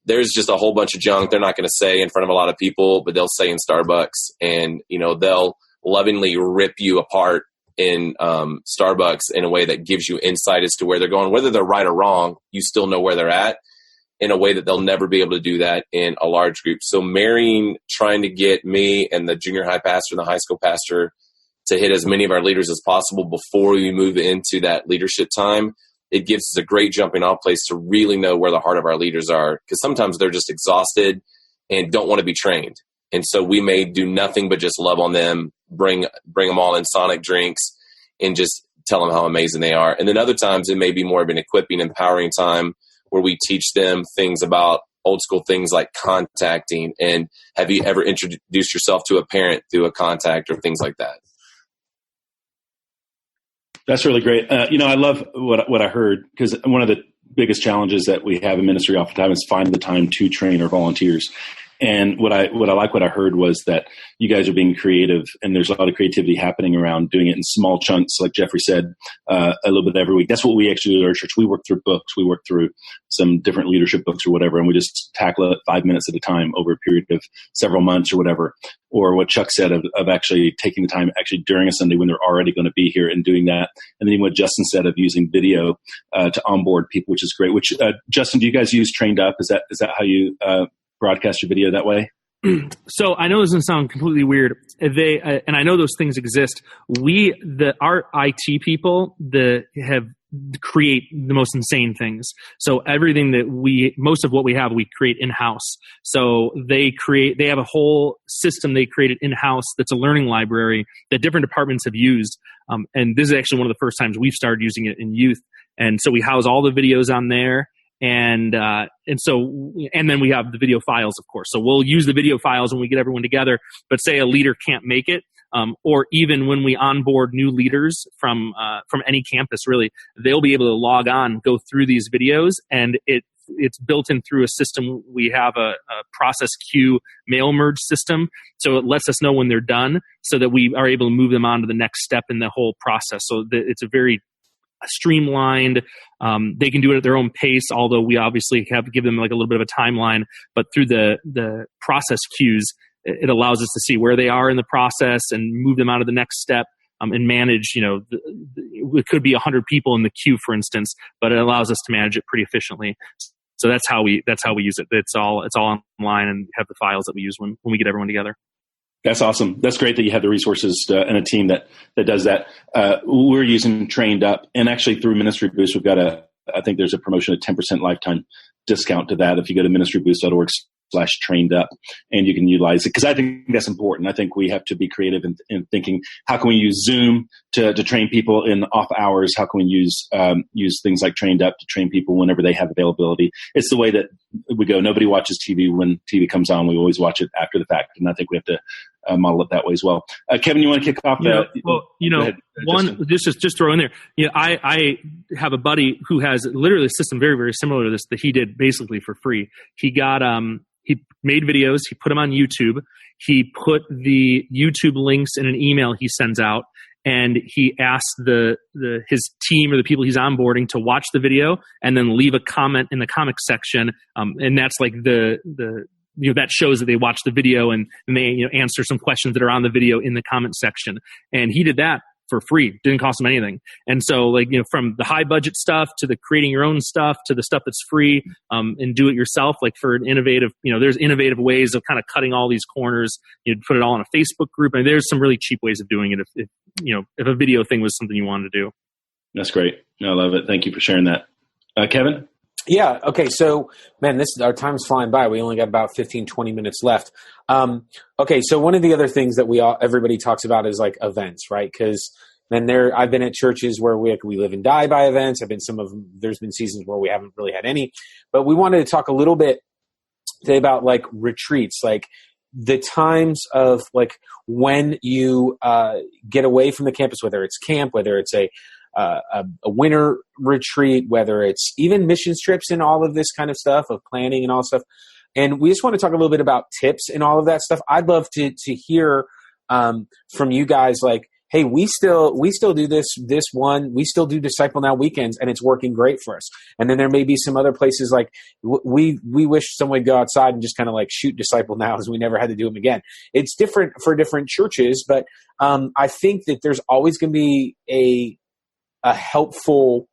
There's just a whole bunch of junk they're not going to say in front of a lot of people, but they'll say in Starbucks, and, they'll lovingly rip you apart in Starbucks in a way that gives you insight as to where they're going. Whether they're right or wrong, you still know where they're at, in a way that they'll never be able to do that in a large group. So trying to get me and the junior high pastor and the high school pastor to hit as many of our leaders as possible before we move into that leadership time, it gives us a great jumping off place to really know where the heart of our leaders are. Because sometimes they're just exhausted and don't want to be trained. And so we may do nothing but just love on them, bring them all in Sonic drinks, and just tell them how amazing they are. And then other times it may be more of an equipping, empowering time where we teach them things about old school things like contacting, and have you ever introduced yourself to a parent through a contact, or things like that. That's really great. I love what I heard, because one of the biggest challenges that we have in ministry oftentimes is finding the time to train our volunteers. And what I heard was that you guys are being creative, and there's a lot of creativity happening around doing it in small chunks, like Jeffrey said, a little bit every week. That's what we actually do at our church. We work through books. We work through some different leadership books or whatever, and we just tackle it 5 minutes at a time over a period of several months or whatever. Or what Chuck said of actually taking the time actually during a Sunday when they're already going to be here and doing that. And then what Justin said of using video to onboard people, which is great. Which Justin, do you guys use Trained Up? Is that how you broadcast your video that way? So I know this doesn't sound completely weird. They and I know those things exist. Our IT people create the most insane things. So everything most of what we have, we create in-house. So they have a whole system they created in-house that's a learning library that different departments have used. And this is actually one of the first times we've started using it in youth. And so we house all the videos on there. And then we have the video files, of course. So we'll use the video files when we get everyone together, but say a leader can't make it, or even when we onboard new leaders from any campus, really, they'll be able to log on, go through these videos, and it's built in through a system. We have a process queue mail merge system. So it lets us know when they're done so that we are able to move them on to the next step in the whole process. So it's a very streamlined. They can do it at their own pace, although we obviously have to give them like a little bit of a timeline. But through the process queues, it allows us to see where they are in the process and move them on to the next step, and manage. It could be 100 people in the queue, for instance, but it allows us to manage it pretty efficiently. So that's how we use it. It's all online, and have the files that we use when we get everyone together. That's awesome. That's great that you have the resources and a team that does that. We're using Trained Up, and actually through Ministry Boost, we've got I think there's a promotion of 10% lifetime discount to that if you go to ministryboost.org/trained up, and you can utilize it, because I think that's important. I think we have to be creative in thinking, how can we use Zoom to train people in off hours? How can we use things like Trained Up to train people whenever they have availability? It's the way that we go. Nobody watches TV when TV comes on. We always watch it after the fact, and I think we have to model it that way as well. Kevin, you want to kick off? Just throw in there. I have a buddy who has literally a system very, very similar to this that he did basically for free. He got he made videos. He put them on YouTube. He put the YouTube links in an email he sends out, and he asked his team or the people he's onboarding to watch the video and then leave a comment in the comment section. And that's like that shows that they watched the video, and they answer some questions that are on the video in the comment section. And he did that for free. Didn't cost him anything. And so from the high budget stuff to the creating your own stuff to the stuff that's free, and do it yourself, like for an innovative, there's innovative ways of kind of cutting all these corners. You'd put it all in a Facebook group, and there's some really cheap ways of doing it if a video thing was something you wanted to do. That's great. I love it. Thank you for sharing that. Kevin? Yeah. Okay. So, man, our time's flying by. We only got about 15, 20 minutes left. Okay. So one of the other things that everybody talks about is like events, right? Because I've been at churches where we live and die by events. There's been seasons where we haven't really had any, but we wanted to talk a little bit today about like retreats, like the times of like when you get away from the campus, whether it's camp, whether it's a winter retreat, whether it's even mission trips and all of this kind of stuff of planning and all stuff. And we just want to talk a little bit about tips and all of that stuff. I'd love to hear from you guys, like, hey, we still do this one. We still do Disciple Now weekends, and it's working great for us. And then there may be some other places like we wish someone would go outside and just kind of like shoot Disciple Now, as we never had to do them again. It's different for different churches, but I think that there's always going to be a helpful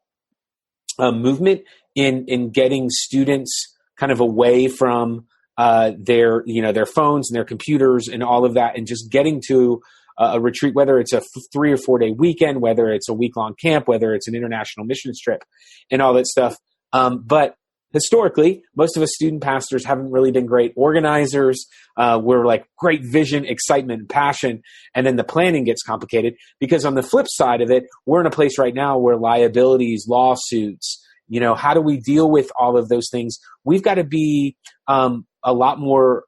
movement in getting students kind of away from their phones and their computers and all of that, and just getting to a retreat, whether it's a 3 or 4 day weekend, whether it's a week-long camp, whether it's an international missions trip and all that stuff. But historically, most of us student pastors haven't really been great organizers. We're like great vision, excitement, and passion. And then the planning gets complicated because on the flip side of it, we're in a place right now where liabilities, lawsuits, how do we deal with all of those things? We've got to be a lot more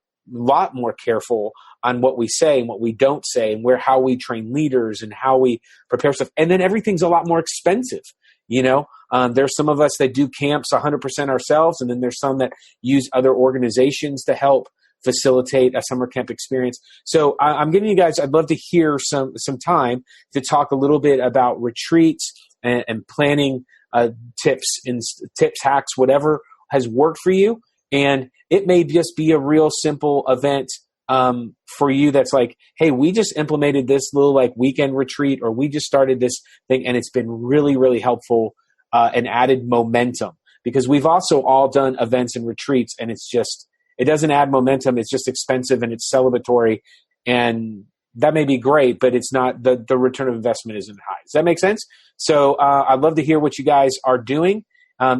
careful on what we say and what we don't say, and how we train leaders and how we prepare stuff. And then everything's a lot more expensive. There's some of us that do camps 100% ourselves, and then there's some that use other organizations to help facilitate a summer camp experience. So I'm giving you guys, I'd love to hear some time to talk a little bit about retreats and planning tips, hacks, whatever has worked for you. And it may just be a real simple event for you that's like, hey, we just implemented this little like weekend retreat, or we just started this thing, and it's been really, really helpful and added momentum. Because we've also all done events and retreats, and it's just, it doesn't add momentum. It's just expensive and it's celebratory, and that may be great, but it's not, the return of investment isn't high. Does that make sense? So I'd love to hear what you guys are doing.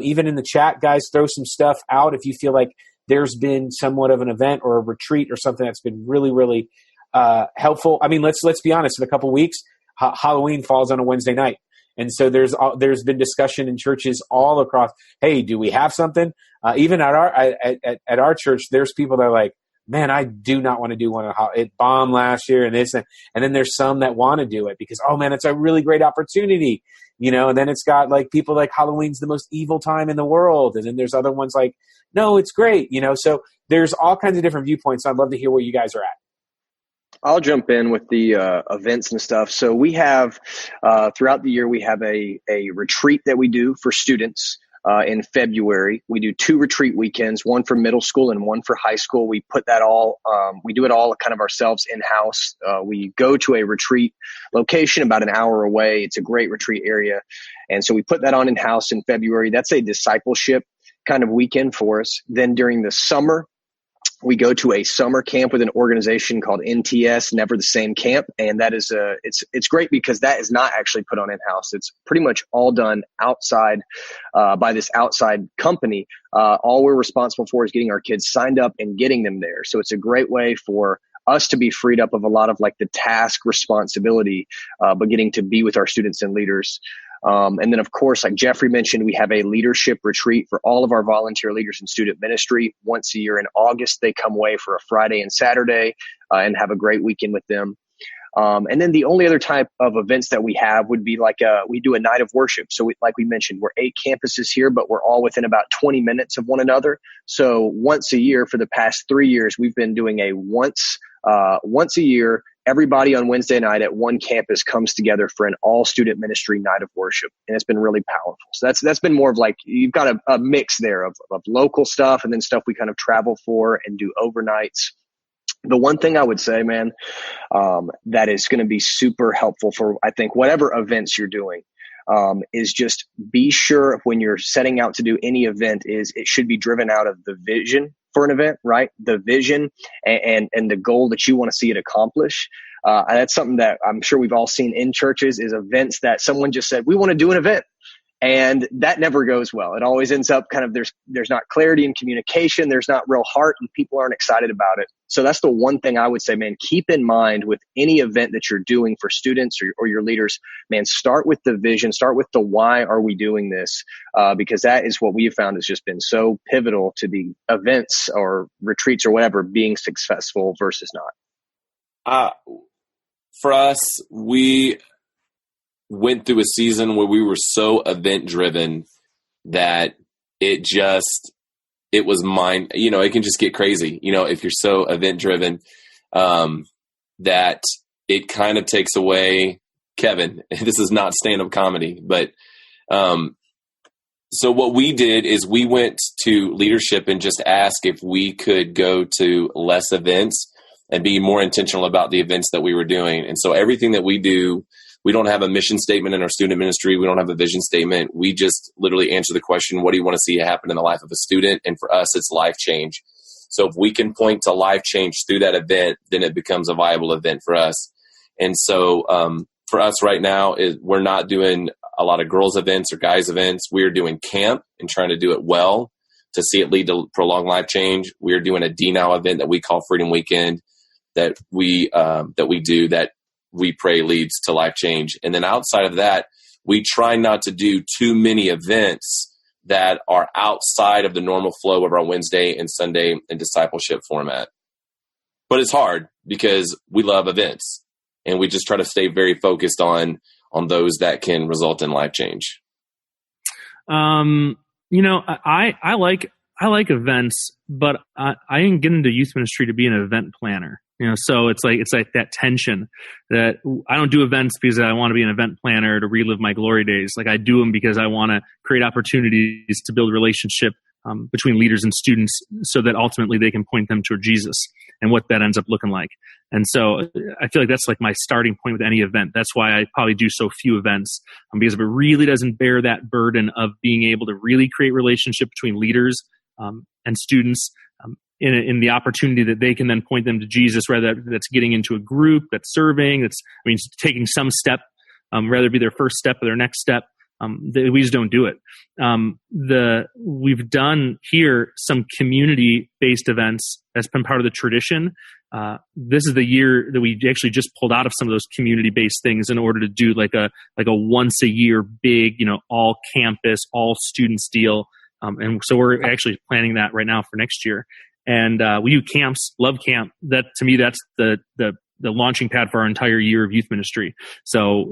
Even in the chat, guys, throw some stuff out if you feel like there's been somewhat of an event or a retreat or something that's been really, really helpful. I mean, let's be honest. In a couple of weeks, Halloween falls on a Wednesday night. And so there's been discussion in churches all across. Hey, do we have something? Even at our church, there's people that are like, man, I do not want to do one. It bombed last year, and this, and then there's some that want to do it because, oh man, it's a really great opportunity, And then it's got like people like Halloween's the most evil time in the world, and then there's other ones like, no, it's great, So there's all kinds of different viewpoints. I'd love to hear where you guys are at. I'll jump in with the events and stuff. So we have throughout the year, we have a retreat that we do for students in February. We do 2 retreat weekends, one for middle school and one for high school. We put that all, we do it all kind of ourselves in-house. We go to a retreat location about an hour away. It's a great retreat area. And so we put that on in-house in February. That's a discipleship kind of weekend for us. Then during the summer, we go to a summer camp with an organization called NTS, Never the Same Camp. And that is it's great because that is not actually put on in-house. It's pretty much all done outside by this outside company. All we're responsible for is getting our kids signed up and getting them there. So it's a great way for us to be freed up of a lot of like the task responsibility, but getting to be with our students and leaders. And then, of course, like Jeffrey mentioned, we have a leadership retreat for all of our volunteer leaders in student ministry. Once a year in August, they come away for a Friday and Saturday and have a great weekend with them. And then the only other type of events that we have would be like we do a night of worship. So like we mentioned, we're 8 campuses here, but we're all within about 20 minutes of one another. So once a year for the past 3 years, we've been doing a once a year. Everybody on Wednesday night at one campus comes together for an all student ministry night of worship. And it's been really powerful. So that's been more of like, you've got a mix there of local stuff and then stuff we kind of travel for and do overnights. The one thing I would say, man, that is going to be super helpful for, I think, whatever events you're doing, is just be sure when you're setting out to do any event is it should be driven out of the vision for an event, right? The vision and the goal that you want to see it accomplish. That's something that I'm sure we've all seen in churches is events that someone just said, we want to do an event. And that never goes well. It always ends up kind of, there's not clarity in communication. There's not real heart and people aren't excited about it. So that's the one thing I would say, man, keep in mind with any event that you're doing for students or your leaders, man, start with the vision, start with the why are we doing this? Because that is what we have found has just been so pivotal to the events or retreats or whatever being successful versus not. For us, we went through a season where we were so event driven that it was mine. It can just get crazy, if you're so event driven, that it kind of takes away Kevin. This is not stand-up comedy, but, so what we did is we went to leadership and just asked if we could go to less events and be more intentional about the events that we were doing. And so everything that we do, we don't have a mission statement in our student ministry. We don't have a vision statement. We just literally answer the question, what do you want to see happen in the life of a student? And for us, it's life change. So if we can point to life change through that event, then it becomes a viable event for us. And so for us right now, we're not doing a lot of girls events or guys events. We're doing camp and trying to do it well to see it lead to prolonged life change. We're doing a D-Now event that we call Freedom Weekend that we do that we pray leads to life change. And then outside of that, we try not to do too many events that are outside of the normal flow of our Wednesday and Sunday and discipleship format. But it's hard because we love events and we just try to stay very focused on those that can result in life change. I like I like events, but I didn't get into youth ministry to be an event planner. So it's like that tension that I don't do events because I want to be an event planner to relive my glory days. Like I do them because I want to create opportunities to build relationship between leaders and students so that ultimately they can point them toward Jesus and what that ends up looking like. And so I feel like that's like my starting point with any event. That's why I probably do so few events, because if it really doesn't bear that burden of being able to really create relationship between leaders and students, in the opportunity that they can then point them to Jesus, whether that's getting into a group, that's serving, taking some step, rather be their first step or their next step. We just don't do it. We've done here some community-based events. That's been part of the tradition. This is the year that we actually just pulled out of some of those community-based things in order to do like a once a year big, all campus, all students deal. And so we're actually planning that right now for next year. And we do camps, love camp. That to me, that's the launching pad for our entire year of youth ministry. So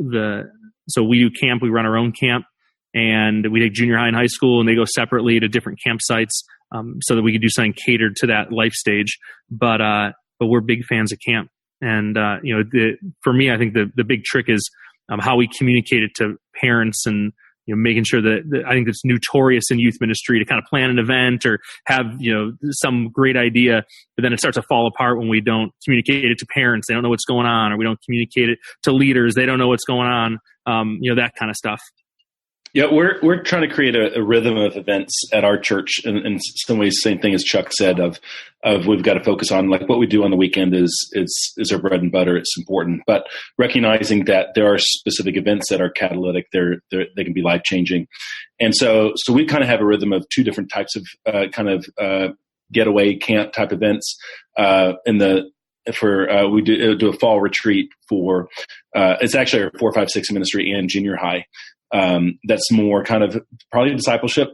we do camp, we run our own camp, and we take junior high and high school, and they go separately to different campsites so that we can do something catered to that life stage. But we're big fans of camp. And for me, I think the big trick is how we communicate it to parents and making sure that I think it's notorious in youth ministry to kind of plan an event or have, some great idea, but then it starts to fall apart when we don't communicate it to parents. They don't know what's going on, or we don't communicate it to leaders. They don't know what's going on, that kind of stuff. Yeah, we're trying to create a rhythm of events at our church, and in some ways, same thing as Chuck said of we've got to focus on like what we do on the weekend is our bread and butter. It's important, but recognizing that there are specific events that are catalytic, they can be life changing, and so we kind of have a rhythm of two different types of getaway camp type events. We do a fall retreat for it's actually our 4, 5, 6 ministry and junior high. That's more kind of probably discipleship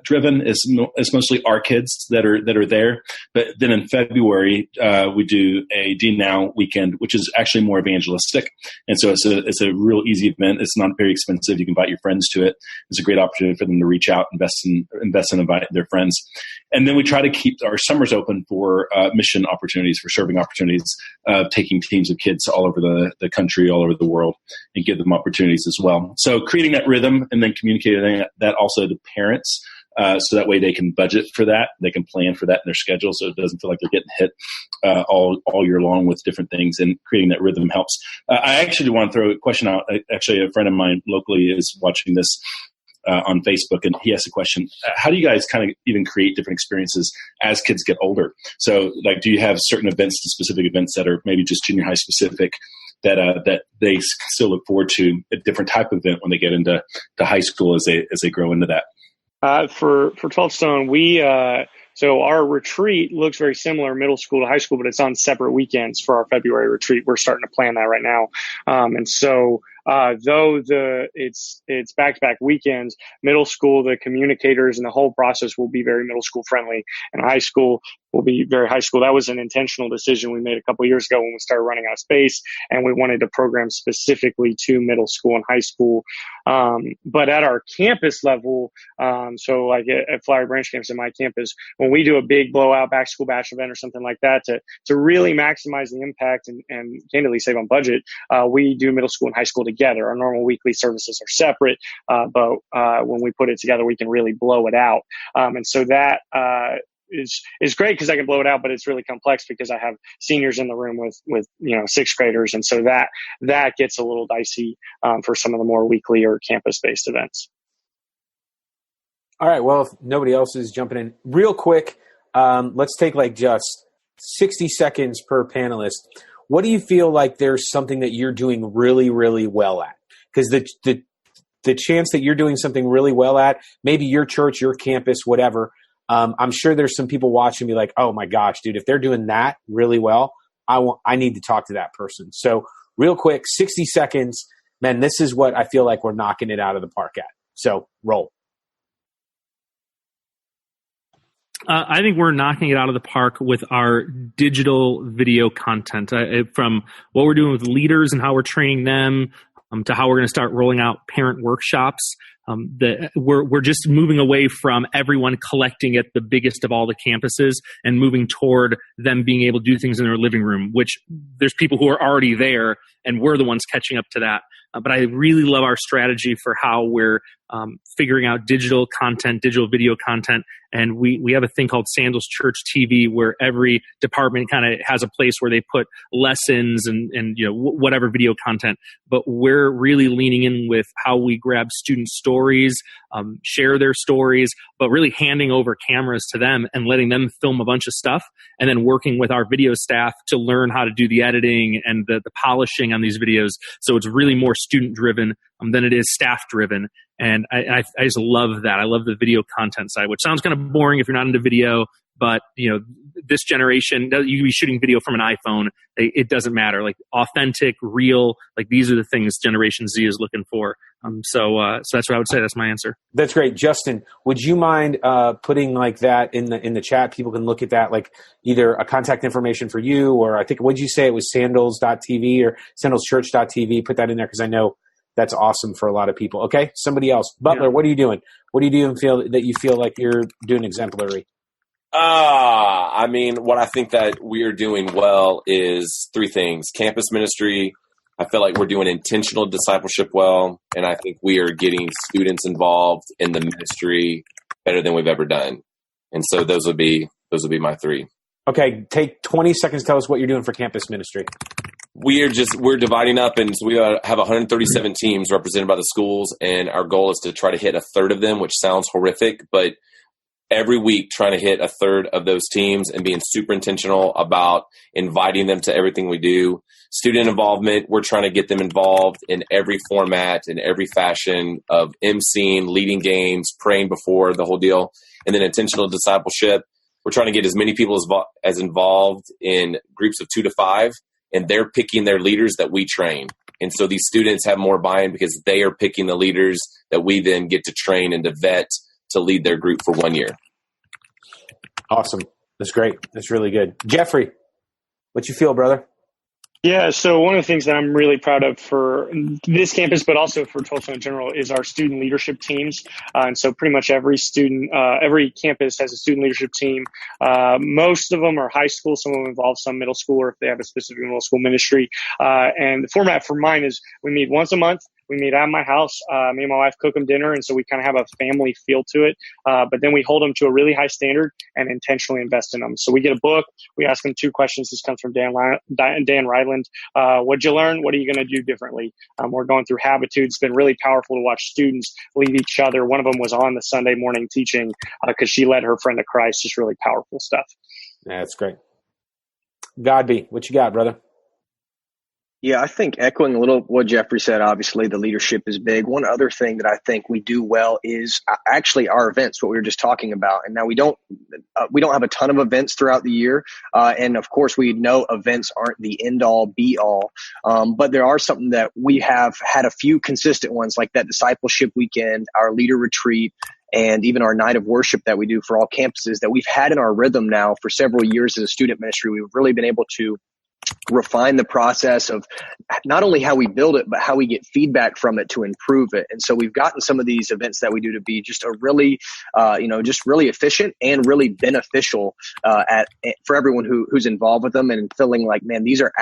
driven. It's mostly our kids that are there. But then in February, we do a D Now weekend, which is actually more evangelistic. And so it's a real easy event. It's not very expensive. You can invite your friends to it. It's a great opportunity for them to reach out, invest and invite their friends. And then we try to keep our summers open for mission opportunities, for serving opportunities, taking teams of kids all over the country, all over the world, and give them opportunities as well. So creating that rhythm and then communicating that also to parents, so that way they can budget for that, they can plan for that in their schedule, so it doesn't feel like they're getting hit all year long with different things. And creating that rhythm helps. I actually want to throw a question out. Actually, a friend of mine locally is watching this on Facebook, and he asked a question: how do you guys kind of even create different experiences as kids get older? So, like, do you have certain events, specific events that are maybe just junior high specific, that they still look forward to a different type of event when they get into high school as they grow into that? For 12 Stone, so our retreat looks very similar middle school to high school, but it's on separate weekends for our February retreat. We're starting to plan that right now. And so though it's back-to-back weekends, middle school, the communicators and the whole process will be very middle school friendly, and high school will be very high school. That was an intentional decision we made a couple of years ago when we started running out of space, and we wanted to program specifically to middle school and high school. But at our campus level, so like at Flowery Branch campus in my campus, when we do a big blowout back to school bash event or something like that to really maximize the impact and candidly save on budget, we do middle school and high school together. Our normal weekly services are separate, but when we put it together, we can really blow it out. And so that is great because I can blow it out, but it's really complex because I have seniors in the room with sixth graders, and so that gets a little dicey for some of the more weekly or campus-based events. All right. Well, if nobody else is jumping in, real quick, let's take like just 60 seconds per panelist. What do you feel like there's something that you're doing really, really well at? Because the chance that you're doing something really well at, maybe your church, your campus, whatever, I'm sure there's some people watching me like, oh my gosh, dude, if they're doing that really well, I need to talk to that person. So real quick, 60 seconds, man, this is what I feel like we're knocking it out of the park at. So roll. I think we're knocking it out of the park with our digital video content, from what we're doing with leaders and how we're training them, to how we're going to start rolling out parent workshops. We're just moving away from everyone collecting at the biggest of all the campuses and moving toward them being able to do things in their living room, which there's people who are already there, and we're the ones catching up to that. But I really love our strategy for how we're figuring out digital content, digital video content. And we have a thing called Sandals Church TV, where every department kind of has a place where they put lessons and whatever video content. But we're really leaning in with how we grab student stories, share their stories, but really handing over cameras to them and letting them film a bunch of stuff, and then working with our video staff to learn how to do the editing and the polishing on these videos. So it's really more student driven than it is staff driven. And I just love that. I love the video content side, which sounds kind of boring if you're not into video, but this generation, you can be shooting video from an iPhone. It doesn't matter. Like authentic, real, like these are the things Generation Z is looking for. So that's what I would say. That's my answer. That's great. Justin, would you mind putting like that in the chat? People can look at that, like either a contact information for you, or I think, what did you say? It was sandals.tv or sandalschurch.tv. Put that in there, because I know that's awesome for a lot of people. Okay, somebody else. Butler, What are you doing? What do you do and feel that you feel like you're doing exemplary? I mean, what I think that we're doing well is three things. Campus ministry, I feel like we're doing intentional discipleship well, and I think we are getting students involved in the ministry better than we've ever done. And so those would be my three. Okay, take 20 seconds to tell us what you're doing for campus ministry. We're dividing up, and so we have 137 teams represented by the schools, and our goal is to try to hit a third of them, which sounds horrific, but every week trying to hit a third of those teams and being super intentional about inviting them to everything we do. Student involvement, we're trying to get them involved in every format, in every fashion of emceeing, leading games, praying before, the whole deal. And then intentional discipleship, we're trying to get as many people as involved in groups of 2 to 5, and they're picking their leaders that we train. And so these students have more buy-in because they are picking the leaders that we then get to train and to vet to lead their group for 1 year. Awesome. That's great. That's really good. Jeffrey, what you feel, brother? Yeah, so one of the things that I'm really proud of for this campus, but also for Tulsa in general, is our student leadership teams. And so pretty much every campus has a student leadership team. Most of them are high school. Some of them involve some middle school, or if they have a specific middle school ministry. And the format for mine is we meet once a month. We meet at my house. Me and my wife cook them dinner, and so we kind of have a family feel to it. But then we hold them to a really high standard and intentionally invest in them. So we get a book. We ask them 2 questions. This comes from Dan Ryland. What'd you learn? What are you going to do differently? We're going through habitudes. It's been really powerful to watch students lead each other. One of them was on the Sunday morning teaching because she led her friend to Christ. Just really powerful stuff. Yeah, that's great. Godby, what you got, brother? Yeah, I think echoing a little what Jeffrey said, obviously the leadership is big. One other thing that I think we do well is actually our events, what we were just talking about. And now we don't have a ton of events throughout the year. And of course we know events aren't the end all be all. But there are something that we have had a few consistent ones, like that discipleship weekend, our leader retreat, and even our night of worship that we do for all campuses that we've had in our rhythm now for several years as a student ministry. We've really been able to refine the process of not only how we build it, but how we get feedback from it to improve it. And so we've gotten some of these events that we do to be just a really, just really efficient and really beneficial for everyone who's involved with them, and feeling like, man, these aren't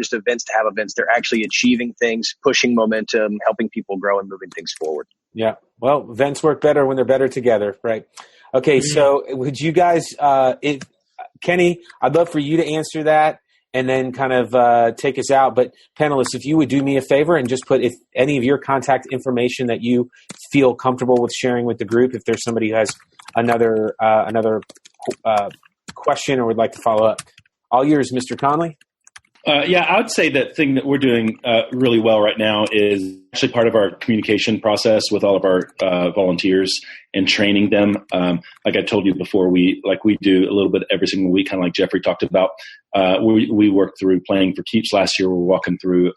just events to have events. They're actually achieving things, pushing momentum, helping people grow and moving things forward. Yeah. Well, events work better when they're better together, right? Okay. So would you guys, Kenny, I'd love for you to answer that and then kind of take us out. But panelists, if you would do me a favor and just put if any of your contact information that you feel comfortable with sharing with the group, if there's somebody who has another question or would like to follow up. All yours, Mr. Conley. Yeah, I would say that thing that we're doing really well right now is actually part of our communication process with all of our volunteers and training them. Like I told you before, we do a little bit every single week, kind of like Jeffrey talked about. We worked through Playing for Keeps last year. We're walking through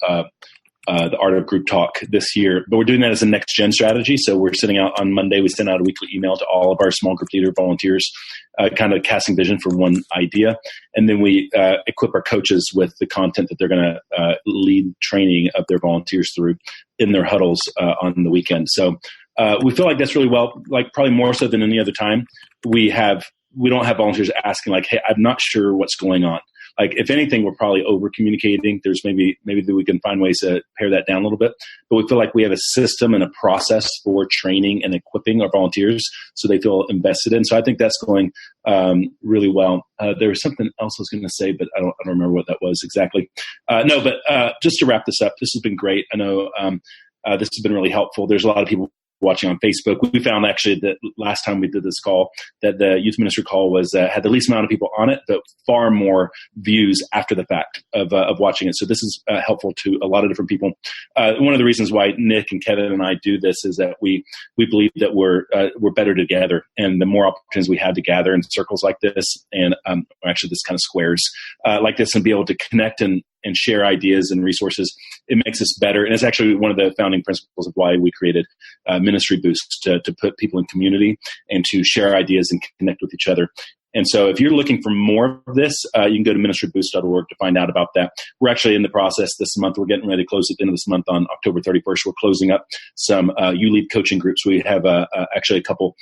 the Art of Group Talk this year, but we're doing that as a next gen strategy. So we're sending out on Monday, we send out a weekly email to all of our small group leader volunteers, kind of casting vision for one idea. And then we equip our coaches with the content that they're going to lead training of their volunteers through in their huddles on the weekend. So we feel like that's really like probably more so than any other time. We don't have volunteers asking like, hey, I'm not sure what's going on. Like, if anything, we're probably over communicating. There's maybe that we can find ways to pare that down a little bit, but we feel like we have a system and a process for training and equipping our volunteers so they feel invested in. So I think that's going really well. There was something else I was going to say, but I don't remember what that was exactly. But just to wrap this up, this has been great. I know this has been really helpful. There's a lot of people watching on Facebook. We found actually that last time we did this call that the youth ministry call was had the least amount of people on it, but far more views after the fact of watching it. So this is helpful to a lot of different people. One of the reasons why Nick and Kevin and I do this is that we believe that we're better together, and the more opportunities we have to gather in circles like this, and actually this kind of squares like this, and be able to connect and share ideas and resources, it makes us better. And it's actually one of the founding principles of why we created Ministry Boost, to put people in community and to share ideas and connect with each other. And so if you're looking for more of this, you can go to ministryboost.org to find out about that. We're actually in the process this month. We're getting ready to close at the end of this month on October 31st. We're closing up some U-Lead coaching groups. We have actually a couple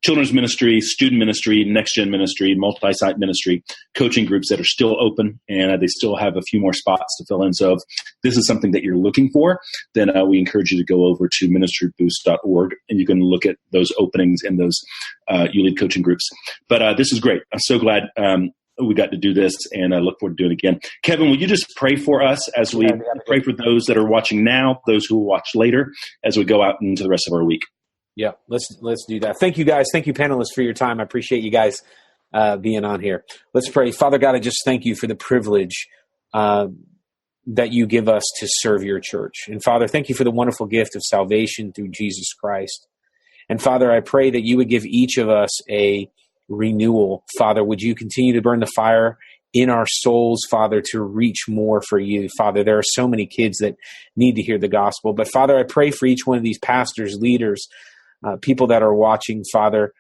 children's ministry, student ministry, next-gen ministry, multi-site ministry coaching groups that are still open, and they still have a few more spots to fill in. So if this is something that you're looking for, then we encourage you to go over to ministryboost.org, and you can look at those openings in those U-Lead coaching groups. But this is great. I'm so glad we got to do this, and I look forward to doing it again. Kevin, will you just pray for us as we pray for those that are watching now, those who will watch later, as we go out into the rest of our week? Yeah, let's do that. Thank you, guys. Thank you, panelists, for your time. I appreciate you guys being on here. Let's pray. Father God, I just thank you for the privilege that you give us to serve your church. And Father, thank you for the wonderful gift of salvation through Jesus Christ. And Father, I pray that you would give each of us a renewal. Father, would you continue to burn the fire in our souls, Father, to reach more for you. Father, there are so many kids that need to hear the gospel. But Father, I pray for each one of these pastors, leaders, people that are watching, Father,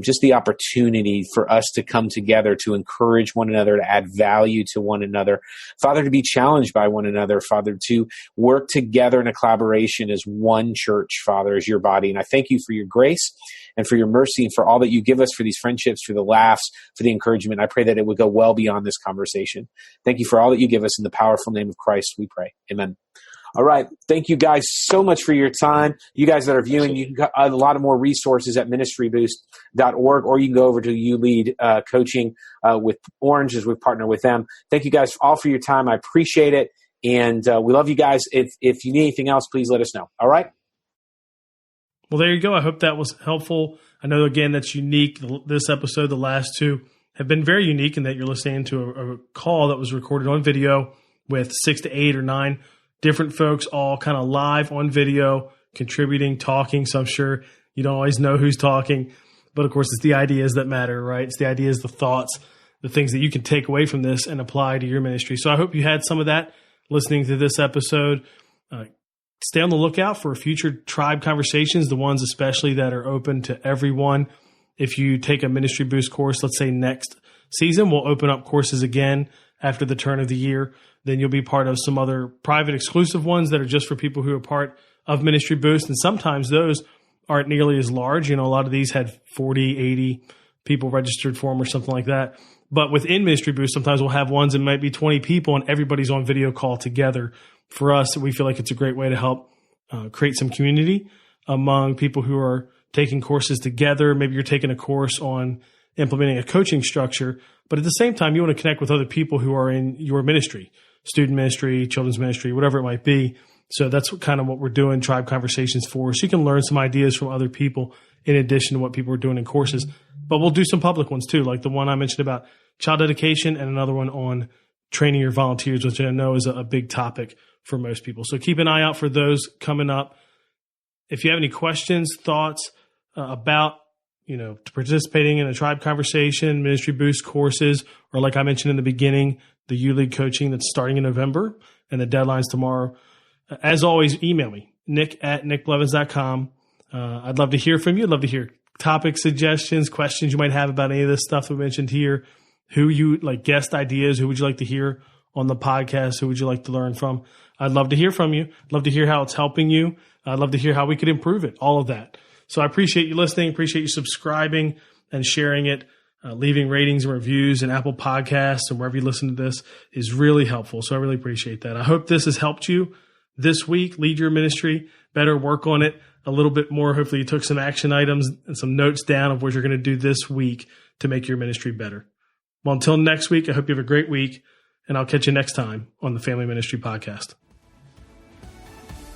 just the opportunity for us to come together, to encourage one another, to add value to one another, Father, to be challenged by one another, Father, to work together in a collaboration as one church, Father, as your body. And I thank you for your grace and for your mercy and for all that you give us, for these friendships, for the laughs, for the encouragement. I pray that it would go well beyond this conversation. Thank you for all that you give us. In the powerful name of Christ, we pray. Amen. All right. Thank you guys so much for your time. You guys that are viewing, you can get a lot of more resources at ministryboost.org, or you can go over to U-Lead coaching with Orange as we partner with them. Thank you guys all for your time. I appreciate it. And we love you guys. If you need anything else, please let us know. All right. Well, there you go. I hope that was helpful. I know, again, that's unique. This episode, the last two, have been very unique in that you're listening to a call that was recorded on video with 6 to 8 or 9 different folks, all kind of live on video, contributing, talking. So I'm sure you don't always know who's talking, but of course it's the ideas that matter, right? It's the ideas, the thoughts, the things that you can take away from this and apply to your ministry. So I hope you had some of that listening to this episode. Stay on the lookout for future tribe conversations, the ones especially that are open to everyone. If you take a Ministry Boost course, let's say next season, we'll open up courses again after the turn of the year. Then you'll be part of some other private exclusive ones that are just for people who are part of Ministry Boost. And sometimes those aren't nearly as large. You know, a lot of these had 40, 80 people registered for them or something like that. But within Ministry Boost, sometimes we'll have ones that might be 20 people and everybody's on video call together. For us, we feel like it's a great way to help create some community among people who are taking courses together. Maybe you're taking a course on implementing a coaching structure, but at the same time, you want to connect with other people who are in your ministry, student ministry, children's ministry, whatever it might be. So that's kind of what we're doing Tribe Conversations for. So you can learn some ideas from other people in addition to what people are doing in courses. But we'll do some public ones too, like the one I mentioned about child dedication and another one on training your volunteers, which I know is a big topic for most people. So keep an eye out for those coming up. If you have any questions, thoughts about, participating in a Tribe Conversation, Ministry Boost courses, or like I mentioned in the beginning, the U-Lead coaching that's starting in November and the deadline's tomorrow, as always, email me, nick@nickblevins.com. I'd love to hear from you. I'd love to hear topic suggestions, questions you might have about any of this stuff we mentioned here, who you like, guest ideas, who would you like to hear on the podcast, who would you like to learn from? I'd love to hear from you. I'd love to hear how it's helping you. I'd love to hear how we could improve it, all of that. So I appreciate you listening, appreciate you subscribing and sharing it. Leaving ratings and reviews in Apple Podcasts and wherever you listen to this is really helpful. So I really appreciate that. I hope this has helped you this week. Lead your ministry better, work on it a little bit more. Hopefully you took some action items and some notes down of what you're going to do this week to make your ministry better. Well, until next week, I hope you have a great week, and I'll catch you next time on the Family Ministry Podcast.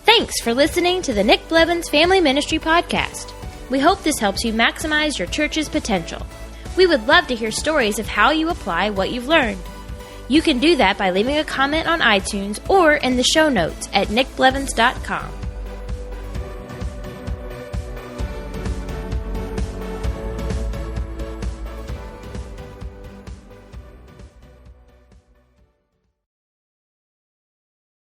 Thanks for listening to the Nick Blevins Family Ministry Podcast. We hope this helps you maximize your church's potential. We would love to hear stories of how you apply what you've learned. You can do that by leaving a comment on iTunes or in the show notes at nickblevins.com.